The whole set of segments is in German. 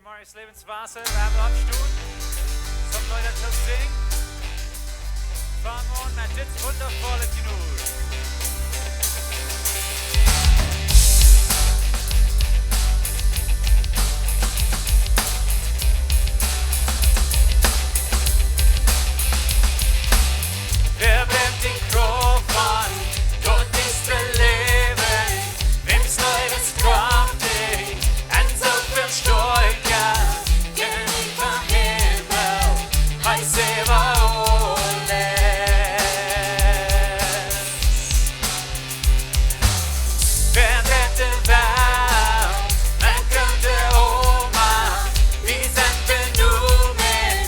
Morgens Lebenswasser, wir haben opstuen, som Leute til at synge. Farmor, er dit wundervolle genug. Wer bleibt den Krofan, dort ist wir leben, wem's Leutes kraftig, en so viel Stolker, gehen vom Himmel, heiß über alles. Wer bleibt der Welt, man könnte Oma, wie sind benommen,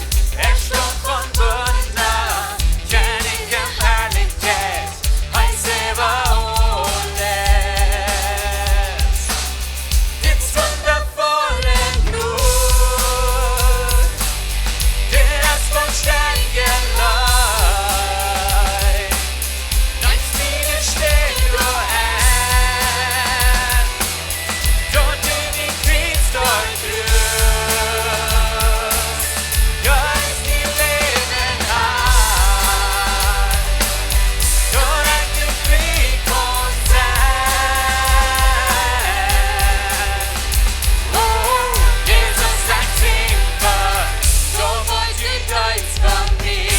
stammt von Wunder, Königem Herrlichkeit, heiß über alles. Gibt's wundervolle Glut, der ist von Steigen leid. Nichts wieder steht nur ein, dort in die Kriegsdorf Lust. Ja, ist die Leben hart, dort ein Krieg und sein. Oh, Jesus sagt Simba, so wollt ihr Deutsch von mir.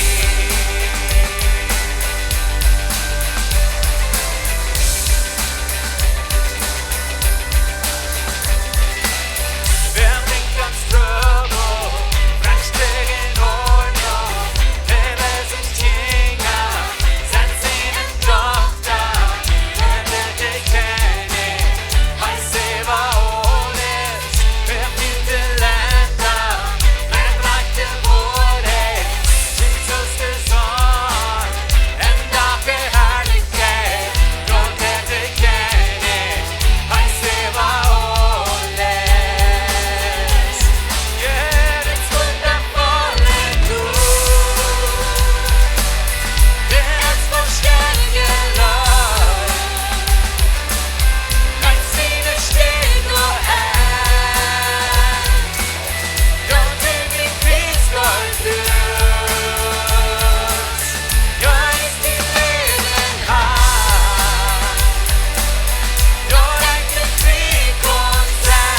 Wer bringt uns Trouble, Frankstegen Ordnung, Himmel sind Kinder, sind seinen Tochter, Himmel die König, heiß über alles, wer viele Länder, wer reichte Wurde, Jesus der Sohn, en Tag der Herrlichkeit, Gott der König, heiß über alles. Jedes wundervolle Blut, der ist von Steigen leid. Nichts wieder steht nur ein, dort in die Kriegsgold Lust. Ja, ist die Leben hart, dort ein Krieg und sein.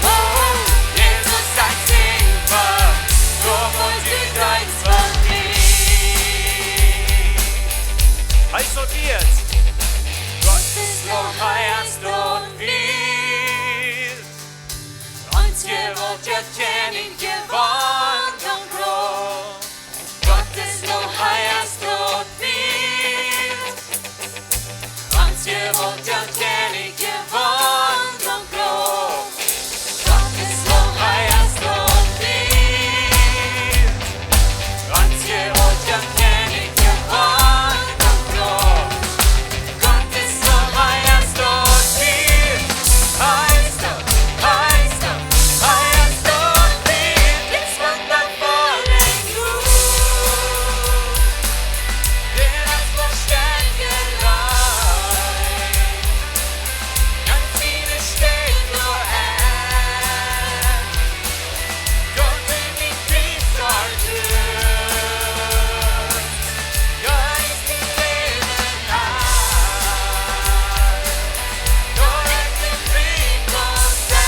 Oh, Jesus sagt Simba, so wollt ihr Deutsch von mir. Heiß sortiert, Gott ist noch heiß und viel. Und ihr wollt ja kennen, gewohnt und groß. Gott ist noch heiß und viel. Und ihr wollt ja kennen, gewohnt und groß. Gott ist noch heiß und viel. Und ihr wollt ja kennen, gewohnt und groß. Gott ist noch heiß und viel. Heiß und viel. It's wundervolle Glut, der das von Steigen leid. Ganz viele steht nur ein, dort in die Kriegsdorf Lust. Ja, ist die Leben hart, dort ein Krieg und sein.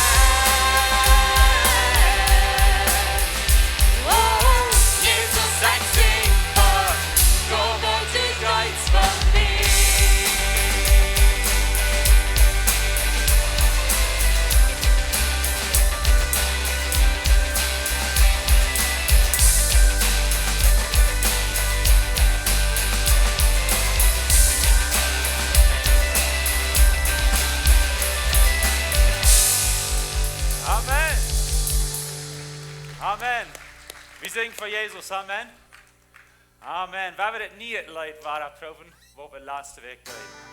Oh, Jesus sagt Simba, so wollt ihr Deutsch von mir. Amen. Amen. Wir singen für Jesus. Amen. Amen. Waar we het niet het leid waren proeven, wat we laatste week deden.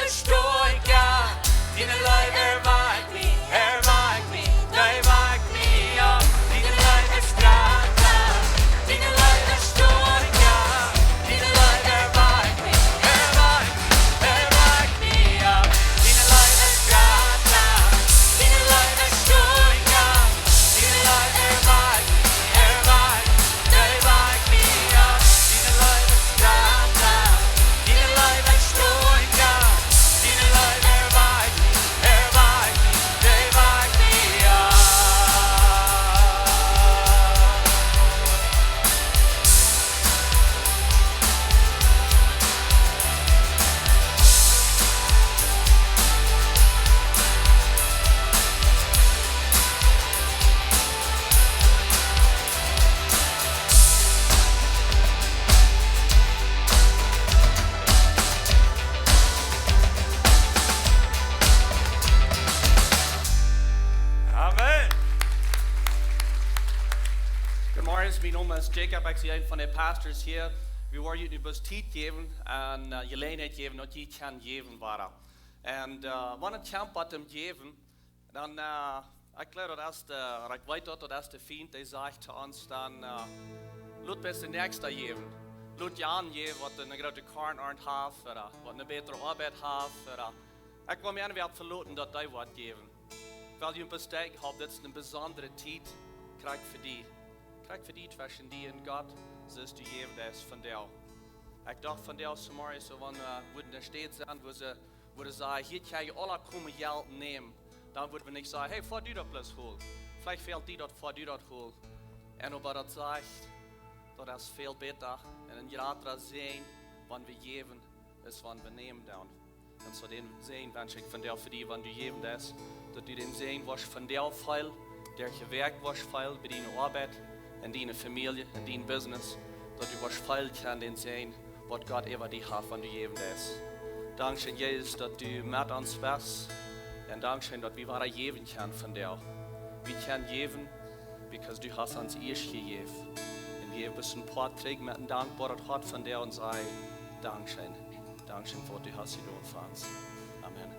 is strooi God. Dine life erweigt me, they wagt me up. Dine life is strata, dine life is strooi God. Dine life erweigt me up. Dine life is strata, dine life is strooi God. Dine life erweigt me, they wagt me up. Dine life is strata, dine life is strooi God. Dine life erweigt me, they wagt me up. Amen. Goedemorgen, mijn naam is Jacob, ik ben een van de pastors hier. We worden jullie best tijd geven en gelegenheid geven dat je kan geven waren. En wanneer het kamp wat hem geven, dan ik geloof dat als ik weet dat als de vriend die zegt te ons dan laat best de nächste geven. Laat je aangeven wat een grote karn heeft, of wat een betere arbeid heeft. Ik wil me aanwerpen verloten dat die wat geven. Weil je een bestek hebt, dat is een bijzondere tijd krijg voor die. Krijg voor die tussen die en God, zoals du geven das van jou. Ik dacht van jou zomaar zo van, wo in der Stadt zijn, wo ze zeggen, hier kan je alle komen geld nemen. Dan würden we niet zeggen, hey, fahr du dat plus holen. Vielleicht fehlt die dat, fahr du dat holen. En ob dat zegt, dat is veel beter. En een grotere zin, wanneer we geven, is wanneer we nemen dan. En zo den zin wens ik van jou voor die, wanneer du geven das, dat du den zin was van jou veel, der gewerkt was veel bij die arbeid, en die familie, en die business, dat du was veel kan den zijn, wat God ever die heeft wanneer du geven das. Dankzij Jezus dat du met ons was. En dankzij dat we waar geven kan van jou. We kan geven, because du hast ons eerst gegeven. En we hebben een paar terug met een dankbaar hart van jou en zei, dankzij. Dankzij voor wat du hast gedaan voor ons. Amen.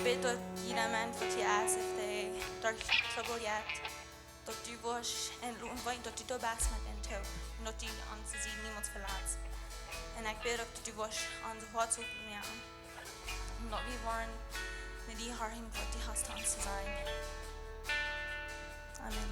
bid dat jeder man voor die aas if they daar trouble yet. Dat du was en weet dat du daar best met en toe. En dat du aan te zien niemand verlaat. En ik bid dat du was aan de hart op me aan. En dat we waren met die haar heen wat die hast aan te zijn. Amen.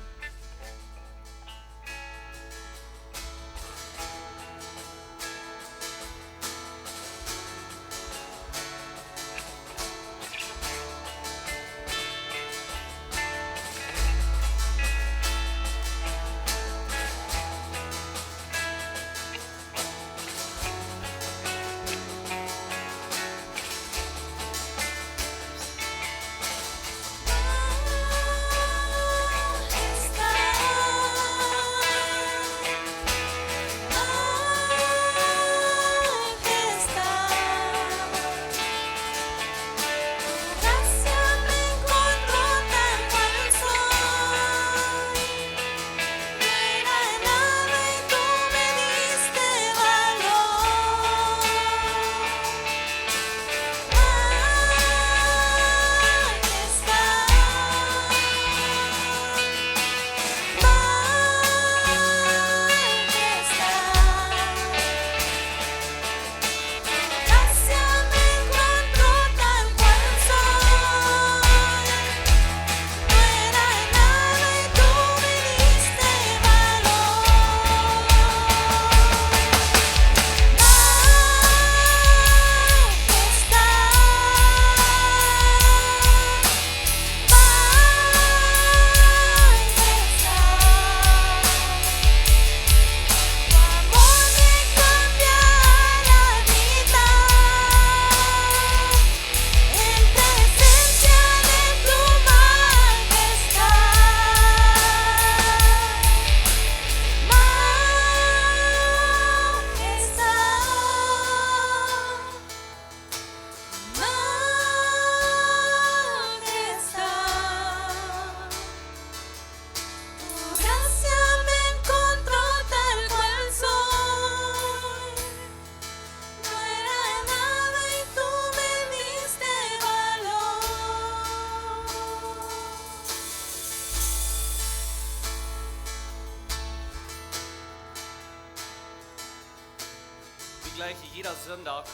gleich jeder Sonntag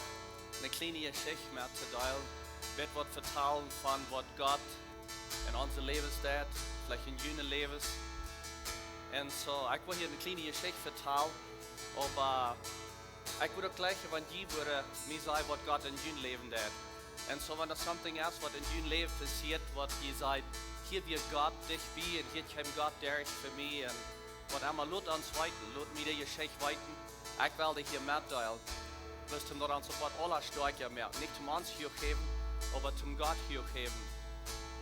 eine kleine Geschichte mehr zu teilen, wird was vertellen von was Gott in unser Leben tut, vielleicht in jungen Lebens. Und so, ich will hier eine kleine Geschichte vertellen, aber ich würde auch gleich, wenn die würde mir sagen, was Gott in jungen Leben tut. Und so, wenn das something ist, was in jungen Leben passiert, was ihr sagt, hier wird Gott dich wie und hier kommt Gott der ist für mich und was einmal lut ans weiten, lut mir die Geschichte weiten. Ich will dich hier mitteilen. Wirst du nur an sofort aller Stärke mehr. Nicht zum uns hier geben, aber zum Gott hier geben.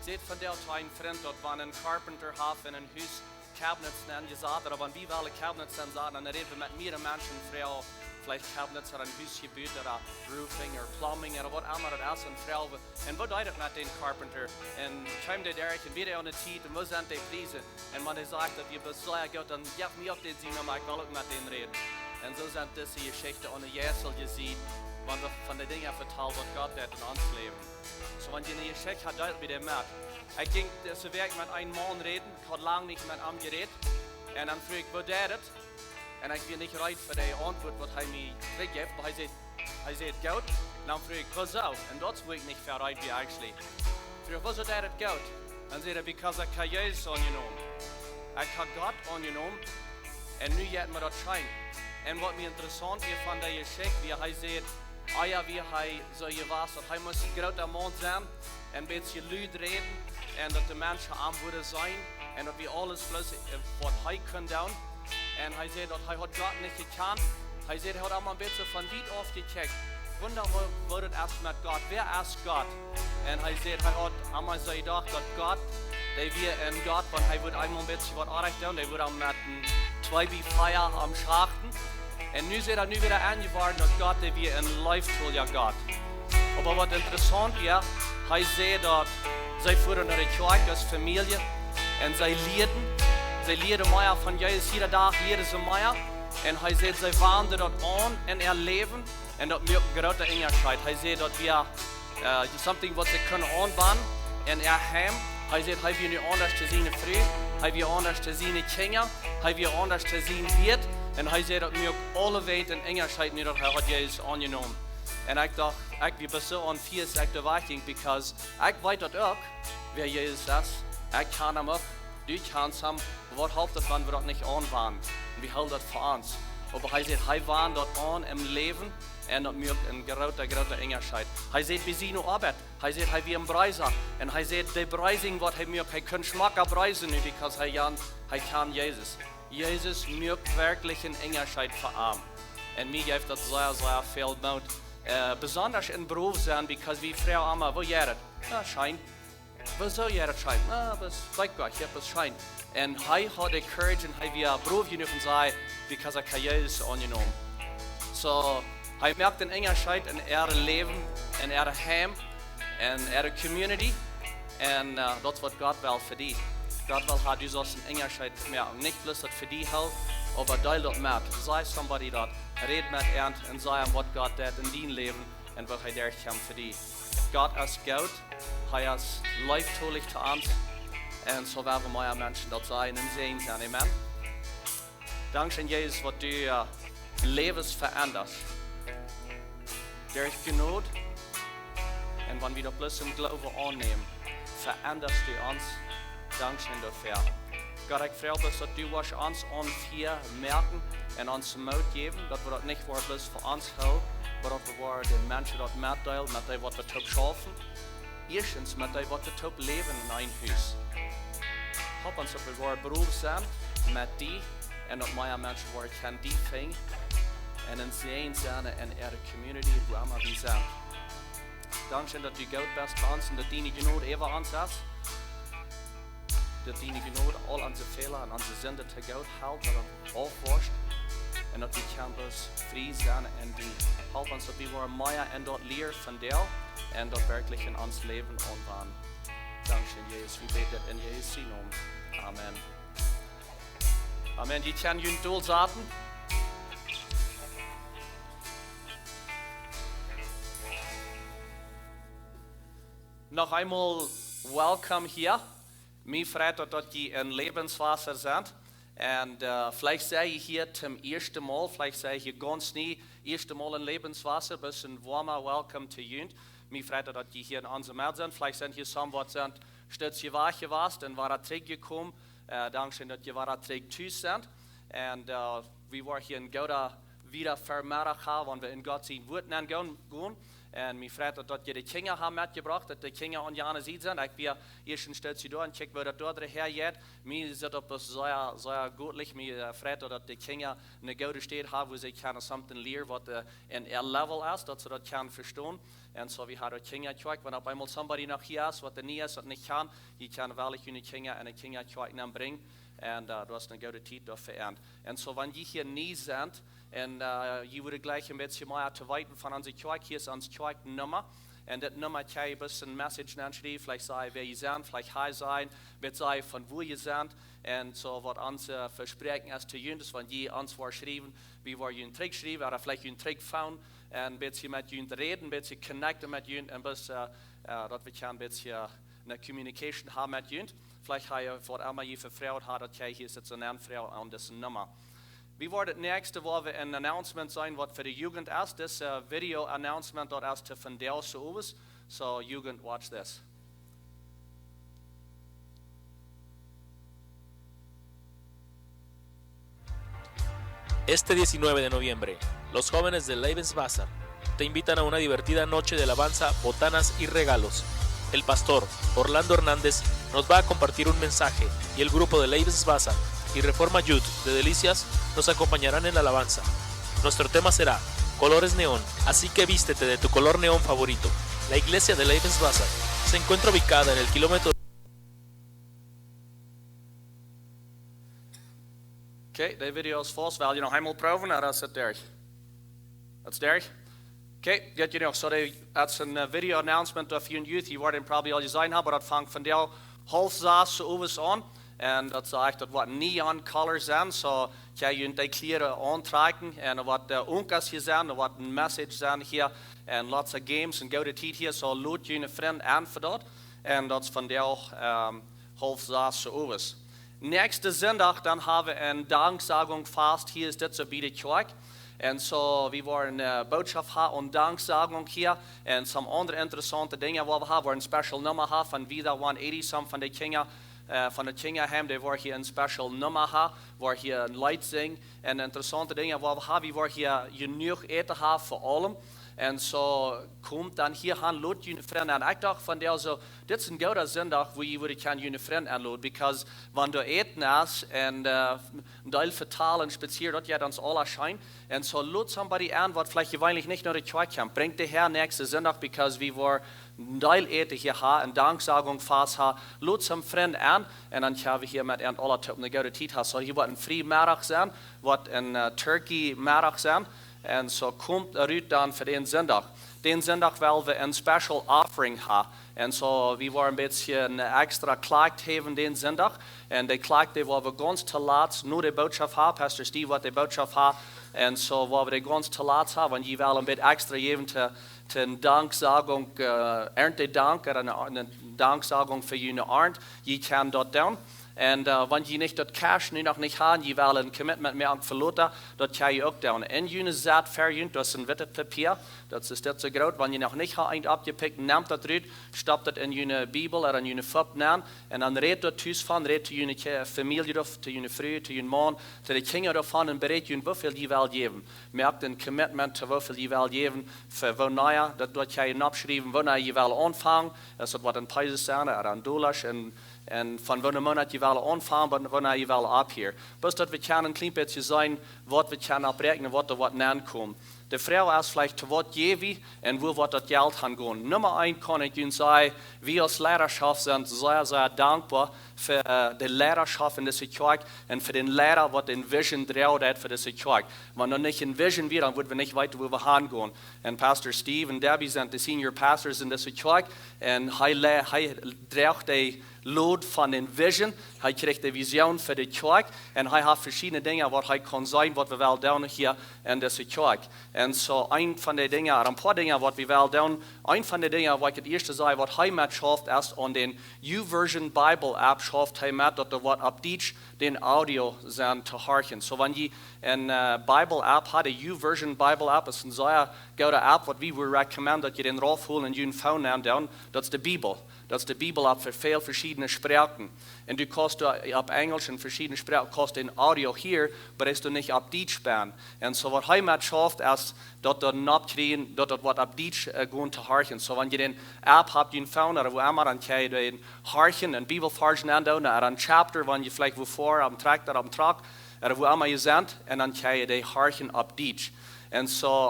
Seht von der ein Freund dort, wenn ein Carpenter hat in ein Haus Cabinets nennen gesagt, oder wenn wir alle Cabinets dann sagen, dann reden wir mit mir Menschen, Frau, vielleicht Cabinets oder ein Haus gebaut oder Roofing oder Plumbing oder was immer das ist, und Frau. Und was bedeutet mit den Carpenter? Und kommt der Derek und wieder an der Zeit und wo sind die Preise? Und wenn er sagt, dass wir besorgt sind, dann gib mir auf den Sinn, aber ich will auch mit denen reden. Und so sind diese Geschichten ohne Jesel gesehen, wenn wir von den Dingen vertellen, was Gott hat in uns Leben. So, wenn ihr eine Geschichte hat, wie der merkt. Ich ging so wirklich mit einem Mann reden, ich hatte lange nicht mit ihm geredet. Und dann frage ich, wo der ist? Und ich bin nicht bereit für die Antwort, was er mir gibt. Aber er sagt, gut. Und dann frage ich, was auf? Und das will ich nicht bereit wie eigentlich. Ich frage, was ist der gut? Dann sagt er, because ich habe Jesus angenommen. Ich habe Gott angenommen. Und nu geht mir das schein. Und was mir interessant ist von der Geschichte, wie er sagt, ja, wie er so gewasst hat. Er muss ein großer Mann sein, ein bisschen laut reden, und dass die Menschen arm würden sein, und dass wir alles flüssig, was er können tun. Und er sagt, dass er Gott nicht gekannt. Er sagt, er hat auch ein bisschen von weit auf gekickt. Wunderbar wurde erst mit Gott. Wer ist Gott? Und er sagt, er hat einmal so gedacht, dass Gott, der wir in Gott, weil er wird einmal ein bisschen was erreicht tun, der wird auch mit einem 2 Feier am Schachten. Und nu ist er nu wieder angeworden, dass Gott, der wir in Life tut, ja Gott. Aber was interessant ist, er sagt, dass sie fuhren nach der Kirche als Familie und sie lehren mehr von Jesus jeder Tag, jedes Mal. Und er sagt, sie wandern dort an in ihr Leben und das merkt große Unterschied. Er sagt, dass wir something wat ze kunnen aanbaan in heim. Hij zegt, hij wil nu anders te zien vrouw, hij wil anders te zien kinderen, hij wil anders te zien weet. En hij zegt dat nu ook alle weten en Engelscheid nu dat hij had Jezus aangenomen. En ik dacht, ik ben best zo aan vier de wachting, because ik weet dat ook, wer Jezus is. Ik kan hem ook, du kannst hem. Wat helpt het, wenn wir dat nicht aanwaan? Wie hält dat voor ons? Aber hij zegt, hij waan dat aan im Leben en dat merkt een grote Engelscheid. Hij zegt, we zien nu Arbeit. Hij zegt, hij wil een prijzen. En hij zegt, de prijzing wat hij merkt, hij kan schmacker prijzen nu, because hij kan Jezus. Jezus merkt wirklich een Engelscheid voor hem. En mij heeft dat zeer veel nood. Besonders in Beruf zijn, because wie vrouw allemaal, wo jij het? Ja, schijn. Wo zou jij het schijn? Nou, was blijkbaar, je hebt het schijn. En hij had de courage en hij wil Beruf genoeg zijn, because hij Jezus aangenomen. So, hij merkt een Engelscheid in leven, in heim, in community. En dat is wat God wil voor die. God wil haar dus als een Engelscheid merken. Niet bloß dat voor die houdt, aber deel dat met. Sei somebody dat. Red met iemand en zei hem wat God deed in die leven en wat hij daar komt voor die. God is goed. Hij is liefdevol te ons. En zo willen we meer mensen dat zijn en zien zijn. Amen. Dankzij Jezus wat du levens verandert. Durch Genot. En wanneer we dat bloß im Glauben annehmen, veränderst du uns. Dankzij dafür. Gott, ich freue mich, dass du uns an vier merken en ons moed geven, dat we dat niet voor ons houden, maar dat we de mensen dat meedelen met die wat we top schaffen. Eerstens met die wat we top leven in een huis. Help ons dat we beroep zijn met die en dat meer mensen worden kan die vinden en in zijn zijn en de community waar we zijn. Dankzij dat u goed bent voor ons en dat die genoeg even ons is. Dat die genoeg al onze Fehler en onze Sünden te goed houdt, dat het afwascht. En dat die campus vrij zijn en die helpen ons dat we meer en dat leren van deel en dat werkelijk in ons leven aanwaan. Dankzij Jezus, we beten in Jezus naam. Amen. Amen. Je kan jullie doel zaten. Nog einmal welkom hier. Mij freut dat je in Lebenswasser bent. Und vielleicht sei ich hier zum ersten Mal, vielleicht sei ich hier ganz nie, erste Mal in Lebenswasser, bisschen warmer Welcome to you. Mir freut, dass die hier in unserem Ort sind. Vielleicht sind hier some, was sind, stets je wach warst, dann war er zurückgekommen. Dankeschön, dass ihr war zurück tschüss sind. Und wir waren hier in Gouda wieder vermerkt haben, wenn wir in Gott sein Wort gehen. Und mir freut, dass ihr die Kinder haben mitgebracht, dass die Kinder an Jana sind. Ich bin erst ein Stück da und check, wo das dort hergeht. Mir ist das sehr gut. Mir freut, dass die Kinder eine gute Stadt haben, wo sie können something lernen, was in ihr Level ist, dass sie das können verstehen. Und so wie die Kinder check, wenn auf einmal somebody noch hier ist, was der nie ist, was nicht kann, die kann wirklich die Kinder in die Kinder check bringen. Und du hast eine gute Zeit dafür. Und so, wenn die hier nie sind, und je würde gleich ein bisschen mehr zu weiten von unserer Kirche, hier ist unsere Kirchennummer. Und das Nummer kann ich ein bisschen Message anschreiben, vielleicht sagen, wer ihr seid, vielleicht hier sein, mit sagen, von wo ihr seid. Und so, was unser Versprechen ist zu tun, das wenn die uns verschrieben, wie wir einen Trick schreiben, oder vielleicht einen Trick fahren, und ein bisschen mit ihnen reden, ein bisschen connecten mit ihnen, ein bisschen, dass wir ein bisschen eine Communication haben mit ihnen. Vielleicht habe ich vor einmal hier verfraut, dass ich hier sitze eine Frau an dieser Nummer. Wie wordt het nächste waar we een announcement zijn wat voor de jugend is. This video announcement dat is te vandeel zo is. So jugend, watch this. Este 19 de noviembre, los jóvenes de Lebenswasser te invitan a una divertida noche de alabanza, botanas y regalos. El pastor Orlando Hernández nos va a compartir un mensaje y el grupo de Lebenswasser y Reforma Youth de Delicias nos acompañarán en la alabanza. Nuestro tema será colores neón, así que vístete de tu color neón favorito. La iglesia de Lebenswasser se encuentra ubicada en el kilómetro. Okay, de video is vast. Wil je nog eenmaal proeven? Nou, dat is het derg. Dat is derg. Okay, get je nog. So, dat is een video announcement of young youth. Je wordt probably al gezien hebben, maar dat vangt van deel half 6 zo aan. En dat zegt dat wat neon colors zijn, zo kan je die kleren aantrekken. En wat de onkels hier zijn, wat een message zijn hier. En lots of games en gouden tijd hier, zo lood je een vriend aan voor dat. En dat is vandaag half zo is. Nächste zondag dan hebben we een danksagung vast. Hier is dit zo bij de kerk. En zo, we waren boodschap hebben en danksagung hier. En some andere interessante dingen wat we hebben. We een special nummer hebben van wie dat 180 some van de kinderen. Van de kinderen die wordt hier een special nummer hebben. Waar hier een lied zingen. En interessante dingen wat we hebben. We worden hier genoeg eten hebben voor allemaal. En zo komt dan hier aan, lood je vriend aan. Ik dacht van der zo, dit is een goede zondag waar je kan je vriend aanloden. Because wanneer je eten is en een deel vertalen, speciaal dat je dan alles schijnt. En zo lood somebody aan, wat vielleicht gewöhnlich niet naar de kerk komt. Brengt de Herr nächste zondag, because we were een deel eten hier hebben, een danksagung vast hebben. Lood some vriend aan en dan gaan we hier met een alle op een goede tijd hebben. Zo hier wordt een vrijmiddag zijn, wat een turkey middag zijn. En zo komt eruit dan voor den zondag. Den zondag willen we een special offering hebben. En zo, we waren een beetje een extra klacht hebben den zondag. En de klacht die we ganz te laat, nu de boodschap hebben, Pastor Steve wat de boodschap hebben. En zo, waar we de ganz te laat hebben, want je wil een beetje extra geven te een danksagung, erntedank, een danksagung voor je arnt. Je kan dat doen. En wanneer je niet dat cash nu nog niet hebt, je wil een commitment meer aan verloten, dat kan je ook doen. En je zet verjunt, dat is een witte papier, dat is dit zo groot. Wanneer je nog niet hebt opgepikt, neemt dat eruit, stapt dat in je Bibel of in je fab aan. En dan reed dat thuis van, reed je familie of, te je vrouw, te je man, te de kinderen ervan en bereid je hoeveel je wil geven. Merk een commitment te hoeveel je wil geven, voor wanneer, dat kan je opschrijven, wanneer je wil aanvangen. Dat is wat een prijs zijn, of een dollars. En van wanneer monat je wil aanvangen, wanneer je wil opheer. Dus dat we kunnen een klein beetje zijn, wat we kunnen oprekenen, wat er wat aankomt. De vraag is vielleicht, te wat geven we en hoe wordt dat geld gaan gaan. Nummer 1 kan ik u zeggen, we als leiderschap zijn zeer, zeer dankbaar voor de leiderschap in deze kerk en voor den leider wat een vision draait voor deze kerk. Wanneer er niet een vision weer, dan worden we niet weten hoe we gaan gaan. En Pastor Steve en Debbie zijn de senior pastors in deze kerk en hij draagt de lood van een vision. Hij krijgt de vision voor de kerk en hij heeft verschillende dingen wat hij kan zijn, wat we wel doen hier in deze kerk. En zo een van de dingen, een paar dingen wat we wel doen, een van de dingen wat ik het eerste zei, wat hij met schaft is aan den YouVersion Bible app schaft hij met dat er wat op Deutsch den audio zijn te horen. So wanneer je een Bible app had, een YouVersion Bible app is een zeer goede app wat we willen recommenden dat je den raufholen en je phone aandoen, dat is de Bibel. Dat is de Bibel op veel verschillende spraken. En du kost op Engels en verschillende spraken kost een audio hier, maar is du niet op Deutsch ben. En zo wat hij met schaft is dat er not kriegen, dat het wat op Deutsch gewoon te horen. So wanneer je den app hebt je phone, of waar dan kan je den horen, een Bibelversen aandoen, of een chapter, wanneer je vielleicht wovoor, op een trak, of waar je bent, en dan kan je den horen op Deutsch. En zo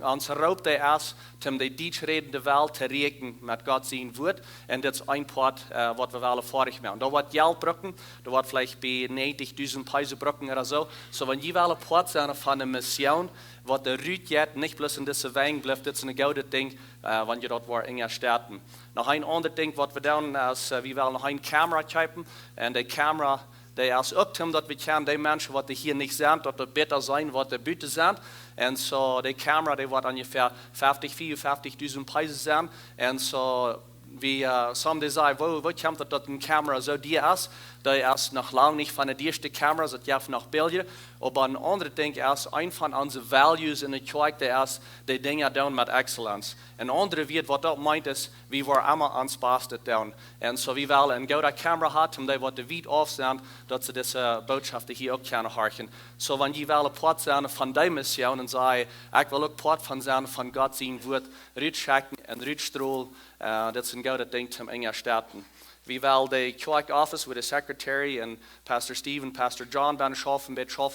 onze roep is om de Deutsch-redende Welt te rekenen met God zijn woord. En dat is een part wat we willen vorig maken. Er wordt geld brücken, er wordt vielleicht bij 90.000 prijzen brücken of zo. So wanneer je wel een part zijn van een mission, wat de ruut jet, niet plus in deze wijn blijft, dat is een gouden ding, wanneer je dat wordt in je starten. Nog een ander ding wat we doen is, we willen nog een camera kopen. En de camera, die is ook omdat we kunnen die mensen wat hier niet zijn, dat er beter zijn wat er buiten zijn. En zo de camera die wordt ongeveer 54.000 prijzen zijn. En zo sommigen zeggen, wo komt het dat een camera zo duur is? Die is nog lang niet van de eerste camera's, dat je nog België. Maar een andere ding is, een van onze values in de kerk, die is de dingen doen met excellence. Een andere weet wat dat meint is, we worden allemaal aan spaas te doen. En zo we willen een goede camera hebben, omdat wat de wiet af zijn, dat ze deze boodschappen hier ook kunnen horen. Zo wanneer je wel een part zijn van die mission en zeggen, ik wil ook part van zijn van God zijn woord, uitchecken en uitstralen, dat is een goede ding om in je starten. We willen de kerk office with de secretary en Pastor Steve en Pastor John ben schaffen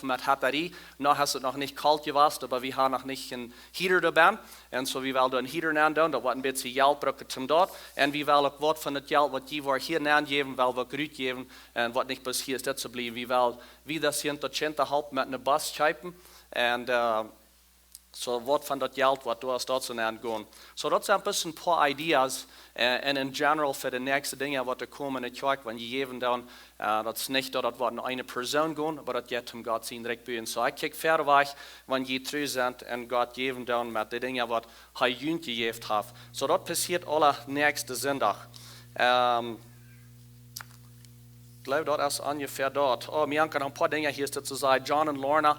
met batterie. Nog is het nog niet koud geweest, maar we hebben nog niet een heater erbij. En zo we willen een heater aandoen, dat wordt een beetje geld brücken zum dat. En we willen ook wat van het geld wat je voor hier aangeven, willen we ook uitgeven. En wat niet pas hier is dit te blijven. We willen wie dat 100 helpen met een bus kopen. En So wat van dat geld wat du hast dort zu gehen. So dat zijn een paar ideas en in general für die nächsten Dinge, wat er kommen in der Kirche, wenn je geben dann, dat is niet dat wat naar eine Person gaan, aber dat geht um Gott zijn recht bühen. So ik kijk verder weg, wenn je terug sind en Gott geben dann met de dingen wat hij junt gegeven heeft. So dat passiert alle nächste Sonntag. Ich glaube, das ist ungefähr dort. Oh, mir haben ein paar Dinge hier zu sagen. John und Lorna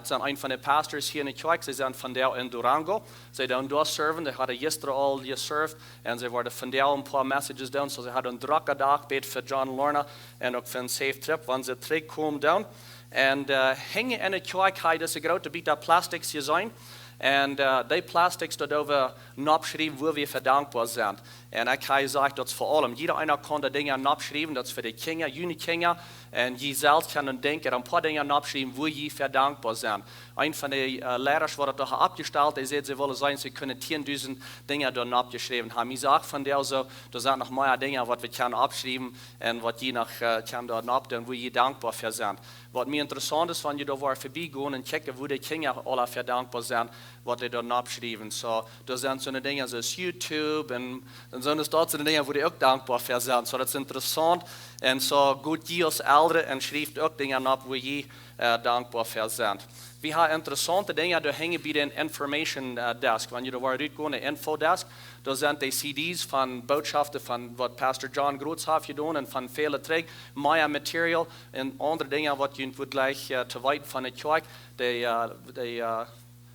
sind ein von den Pastors hier in der Kirche. Sie sind von der in Durango. Sie haben dort serven. Die hatten gestern all geserved. Und sie wurden von der ein paar Messages down. So sie hatten einen Drackendag bet für John und Lorna. Und auch für einen Safe Trip, wenn sie zurückkommen down. Und hängen in der Kirche, hat das große Bit Plastics hier sein. Und die Plastics dort over abschreiben, wo wir verdankbar sind. Und ich habe gesagt, das vor allem, jeder einer kann die Dinge abschreiben, das für die Kinder, junge Kinder. Und je selbst kann denken, ein paar Dinge abschreiben, wo je verdankbar sind. Ein von den Lehrern wurde doch abgestellt, der sagt, sie wollen sagen, sie können 10.000 Dinge dort abgeschrieben haben. Ich sage von der so, da sind noch mehr Dinge, was wir können abschreiben und was je noch kann dort abtun, wo je dankbar für sind. Was mir interessant ist, wenn ihr da vorbeigehen und checken, wo die Kinder alle für dankbar sind, was die dort abschreiben. So, da sind so eine Dinge, so YouTube und so ist dort so eine Dinge, wo die auch dankbar für sind. So, das ist interessant. Und so gut je als Eltern und schreibt auch Dinge ab, wo je dankbar für sind. Wir haben interessante Dinge, da hängen bei den Information Desk. Wenn ihr da rübergehen, der Infodesk, da sind die CDs von Botschaften von was Pastor John Grutz hat getan und von vielen Trägen, mehr Material und andere Dinge, was ihr gleich zu weit von der Kirche, die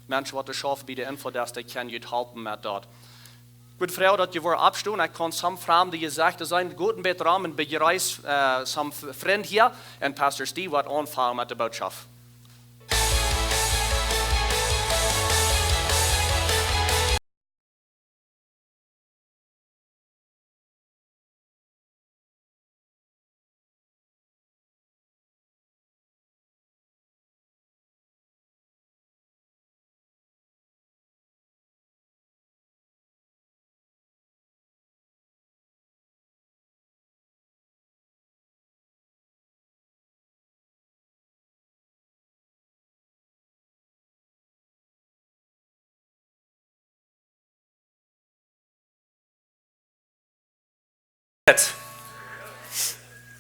Menschen, die schaffen bei der Infodesk, die können euch helfen mit dort. Gut, Frau, dass ihr abstehen, ich kann some Frauen, die gesagt haben, sind guten Betraum bei ihr Reis, some Freund hier, und Pastor Steve wird anfangen mit der Botschaft.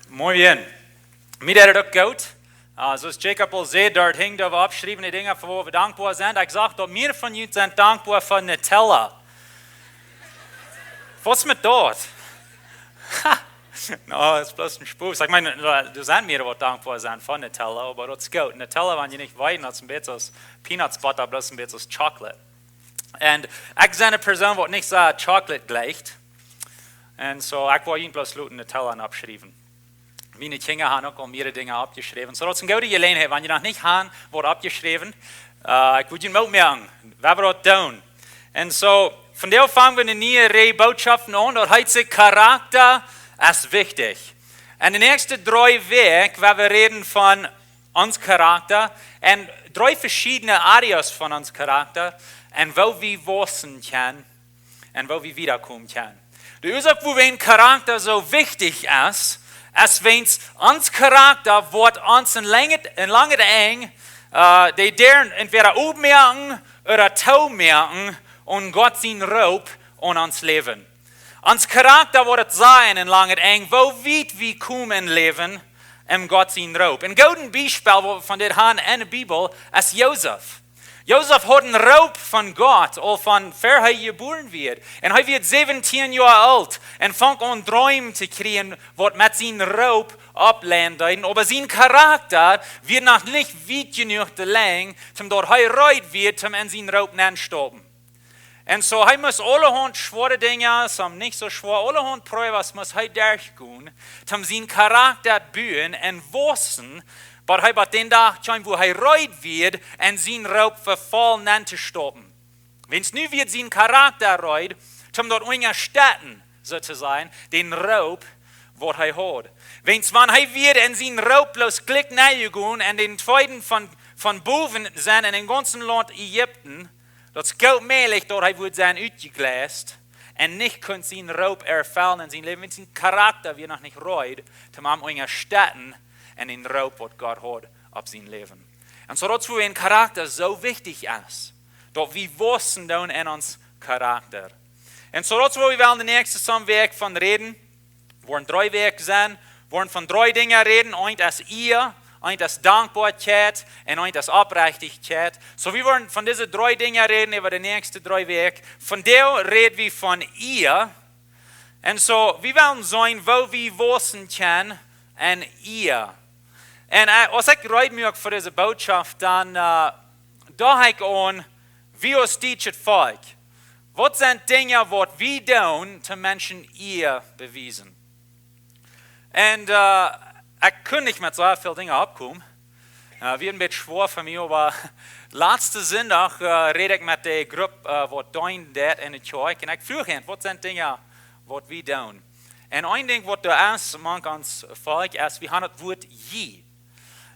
Muy bien. Mir deed het ook goed. Zoals Jacob al zei, daar hing dat we opschrijven de dingen voor waar we dankbaar zijn. Ik zag dat meer van jullie zijn dankbaar voor Nutella. Wat is met dat? Nou, dat is bloß een spoef. Ik meine, er zijn meer wat dankbaar zijn voor Nutella, maar dat is goed. Nutella, wanneer je niet weet, dat is een beetje als peanuts butter, bloß een beetje als chocolate. En ik ben een persoon wat niet zo chocolate gleicht. En zo, ik wil jullie bloß Leuten Nutella opschrijven. Meine Kinder haben auch mehrere Dinge abgeschrieben. So, das ist eine gute Gelegenheit, wenn ihr noch nicht haben, wird abgeschrieben. Ich würde Ihnen mitmachen, wer wir das tun. Und so, von der fangen wir eine neue Reihe Botschaften an, das heißt sich Charakter ist wichtig. Und die nächsten 3 Wochen werden wir reden von uns Charakter und 3 verschiedene Areas von uns Charakter und wo wir wachsen können und wo wir wiederkommen können. Die Ursache, wo ein Charakter so wichtig ist, wenn uns Charakter wird uns in lange eng, die deren entweder aufmerken oder taumerken und Gott sein Raub an uns leben. Uns Charakter wird sein in lange eng, wo weit wir kommen leben, Gott sein Raub. Ein gutes Beispiel von der Hand in der Bibel ist Josef. Josef hat einen Raub von Gott, al von wer er geboren wird. Und er wird 17 Jahre alt und fängt an Träume zu kriegen, was mit seinem Raub ablehnt. Aber sein Charakter wird noch nicht weit genug lang, um dort er reut wird, um in seinen Raub zu sterben. Und so, er muss allerhand schwere Dinge, some nicht so schwer, allerhand Prüfe, muss er durchgehen, um seinen Charakter zu bauen und wachsen, aber hij hat den Tag, wo er reut wird, und sein Raub verfallen an zu stoppen. Wenn es nu wird, sein Charakter reut, um dort unterstützen, sozusagen, den Raub, was er hat. Wenn es wann er wird, und sein Raub bloß Glück gehen, und den Zweiten von Boven sind in dem ganzen Land Ägypten, das ist gut möglich, dort er wird sein ausgegläst, und nicht kann sein Raub erfallen in sein Leben, wenn sein Charakter wird noch nicht reut, um am unterstützen, und den Raub, was Gott hat, auf sein Leben. Und so, dass ein Charakter so wichtig ist, dat we wussten doen in ons karakter. En zo dat we wel de nächste some week van reden, worden 3 weken zijn, worden van 3 dingen reden, eend als eer, eend als dankbaarheid en eend als oprechtigheid. So we worden van deze 3 dingen reden over de nächste 3 weken. Van deel reden we van eer. En zo, we willen zijn waar we wussten kunnen en eer. En als ik rijden moet voor deze boodschap, dan dacht ik aan, wie ons teach het volk. Wat zijn dingen wat we doen, te mensen eer bewijzen? En ik kon niet met zoveel dingen opkomen. Weer een beetje schwer voor mij, maar laatste zondag reed ik met de groep wat doen dat in de kerk. En ik vroeg hen, wat zijn dingen wat we doen? En een ding wat de eerste man ons volk is, we hebben het woord je.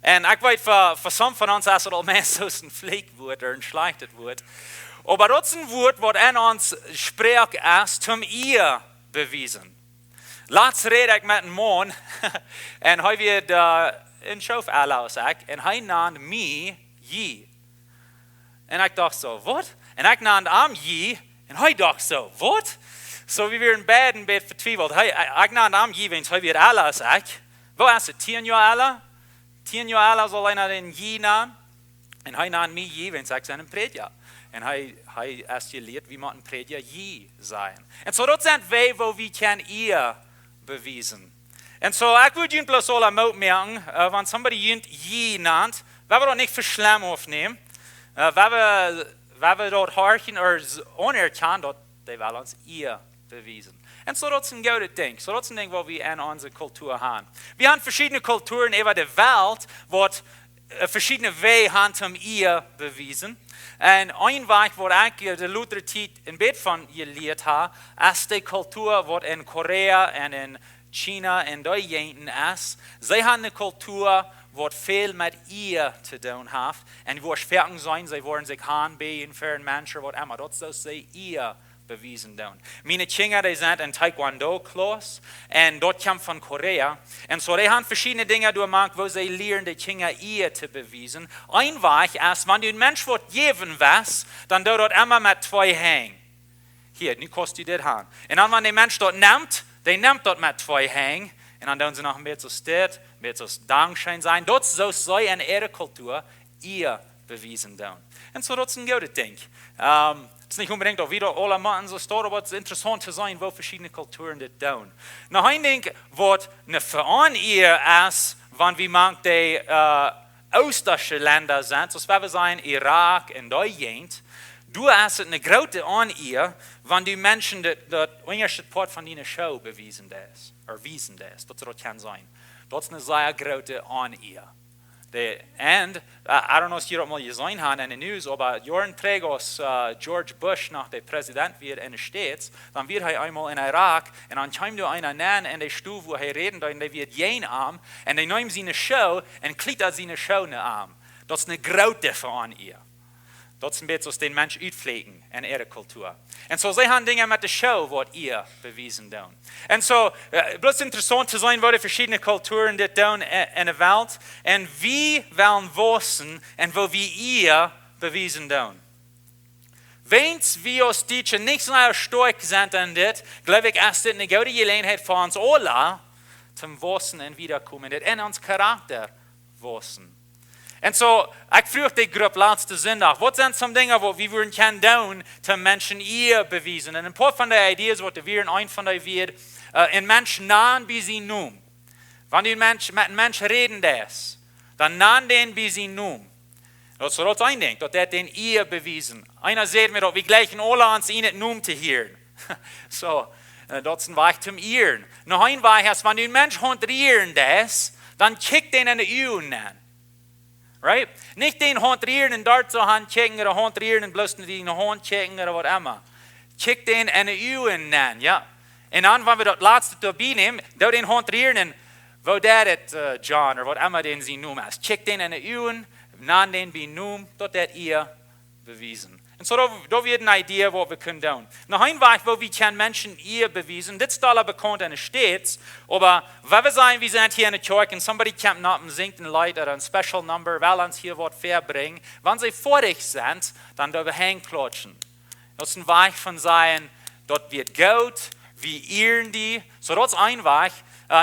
En ik weet, voor sommigen van ons is het al meestal een vleekwoord of een slecht woord. Maar dat is een woord wat in ons spreek is, om eer bewijzen. Laatst reed ik met een man en hij werd in Schof alles en hij naamde mij je. En ik dacht zo, wat? En ik naamde hem je en hij dacht zo, wat? Zo we werden beiden een beetje vertwijfeld. Ik naamde hem je, want hij werd alles ik. Wat is het, 10 jaar alle? 10 jaar alle zal hij naar een je naam. En hij naamde mij je, want ik zijn een prediker. En hij is geleerd wie moet een prediker je zijn. En zo dat zijn wij waar we kunnen eer bewijzen. En zo, ik wil jullie plus al aan opmerken, want somebody jullie je naamd, we hebben dat niet voor slim opnemen. We hebben dat hartje onerkend dat die wel ons eer bewijzen. En zo dat is een goede ding. Zo dat is een ding wat we in onze cultuur hebben. We hebben verschillende culturen over de wereld, wat verschillende wegen hebben om eer bewijzen. En een weg wat ik de Luther-tijd een beetje van geleerd heb, is de cultuur wat in Korea en in China en die jenten is. Zij hebben een cultuur wat veel met eer te doen heeft. En waar sterk zijn, zij worden zich aanbieden voor een mens wat immer. Dat zou zij eer bewijzen doen. Mijn kinderen die zijn in Taekwondo klas en dat komt van Korea. En zo die hebben verschillende dingen doorgemaakt waar zij leren de kinderen eer te bewijzen. Een weg is, wanneer een mens wordt geven was, dan doet dat immer met 2 hang. Hier, nu kost je dit aan. En dan wanneer de mens dat neemt, die neemt dat met 2 hang. En dan doen ze nog een beetje stil, een beetje dankbaar zijn. Dat zou zij in ihre cultuur eer bewijzen doen. En zo dat is een goede ding. Het is niet unbedingt dat we dat allemaal zo staan, maar het is interessant te zijn hoe verschillende culturen dit doen. Nou, een ding wat een verein is, wanneer we maken de Oosterse landen zijn, zoals we zijn Irak en Duitsland, doe is het een grote aan wanneer die mensen dat eerste part van die show bewijzen is, of wiesen is, dat dat kan zijn. Dat is een zeer grote aan En, I don't know of je dat mal gezien hebt in de nieuws, maar jaren terug als George Bush nog de president werd in de States, dan werd hij eenmaal in Irak en dan kwam er een man in de stoel waar hij reden, en die werd geen arm, en die nam zijn show en klikt dat zijn show naar arm. Dat is een grote van hier. Dat is een beetje als den mens uitvliegen in ihre cultuur. En zo zij gaan dingen met de show wat eer bewijzen doen. En zo, het is interessant te zijn wat de verschillende culturen dit doen in de wereld. En wie willen wissen en wat we eer bewijzen doen. Wens we als teacher niet zo sterk zijn in dit, geloof ik, is dit een goede gelegenheid voor ons alle, te wissen en wiederkomen, dit in ons karakter wissen. En zo, ik vroeg die groep laatste zondag, wat zijn some dingen wat we willen kunnen doen, te mensen eer bewijzen? En een paar van de ideeën wat we een van die weer, een mens naam bij zijn noem. Wanneer een mens met een mens reden is, dan naam den bij zijn noem. Dat is wat ik denk, dat den eer bewijzen. Einer zegt me dat we gleich alle ons in het noem te horen. Zo, dat is een weg te eeren. Nog een weg is, wanneer een mens hontrierend is, dan kijkt den in de ogen aan. Right? Niet den hontrierend en dort zo gaan kijken, of hontrierend en bloos die een hond kijken, of wat immer. Kijk den in de ogen aan, ja. En dan, wanneer we dat laatste erbij nemen, dat den hontrierend en wat dat het, John, of wat immer den zijn noem is. Kijk den in de ogen, naam den bij noem, tot dat eer bewijzen. Und so da wird eine Idee, was wir können tun. Noch ein Weg, wo wir können Menschen ihr beweisen, das ist alle bekannt und es steht, aber wenn wir sagen, wir sind hier in der Kirche und somebody kommt nach und singt ein Lied oder ein Special Number, will uns hier was verbringen, wenn sie vor dich sind, dann dürfen wir hinklatschen. Das ist ein Weg von sein, dort wird gut, wir ehren die, so das ist ein Weg.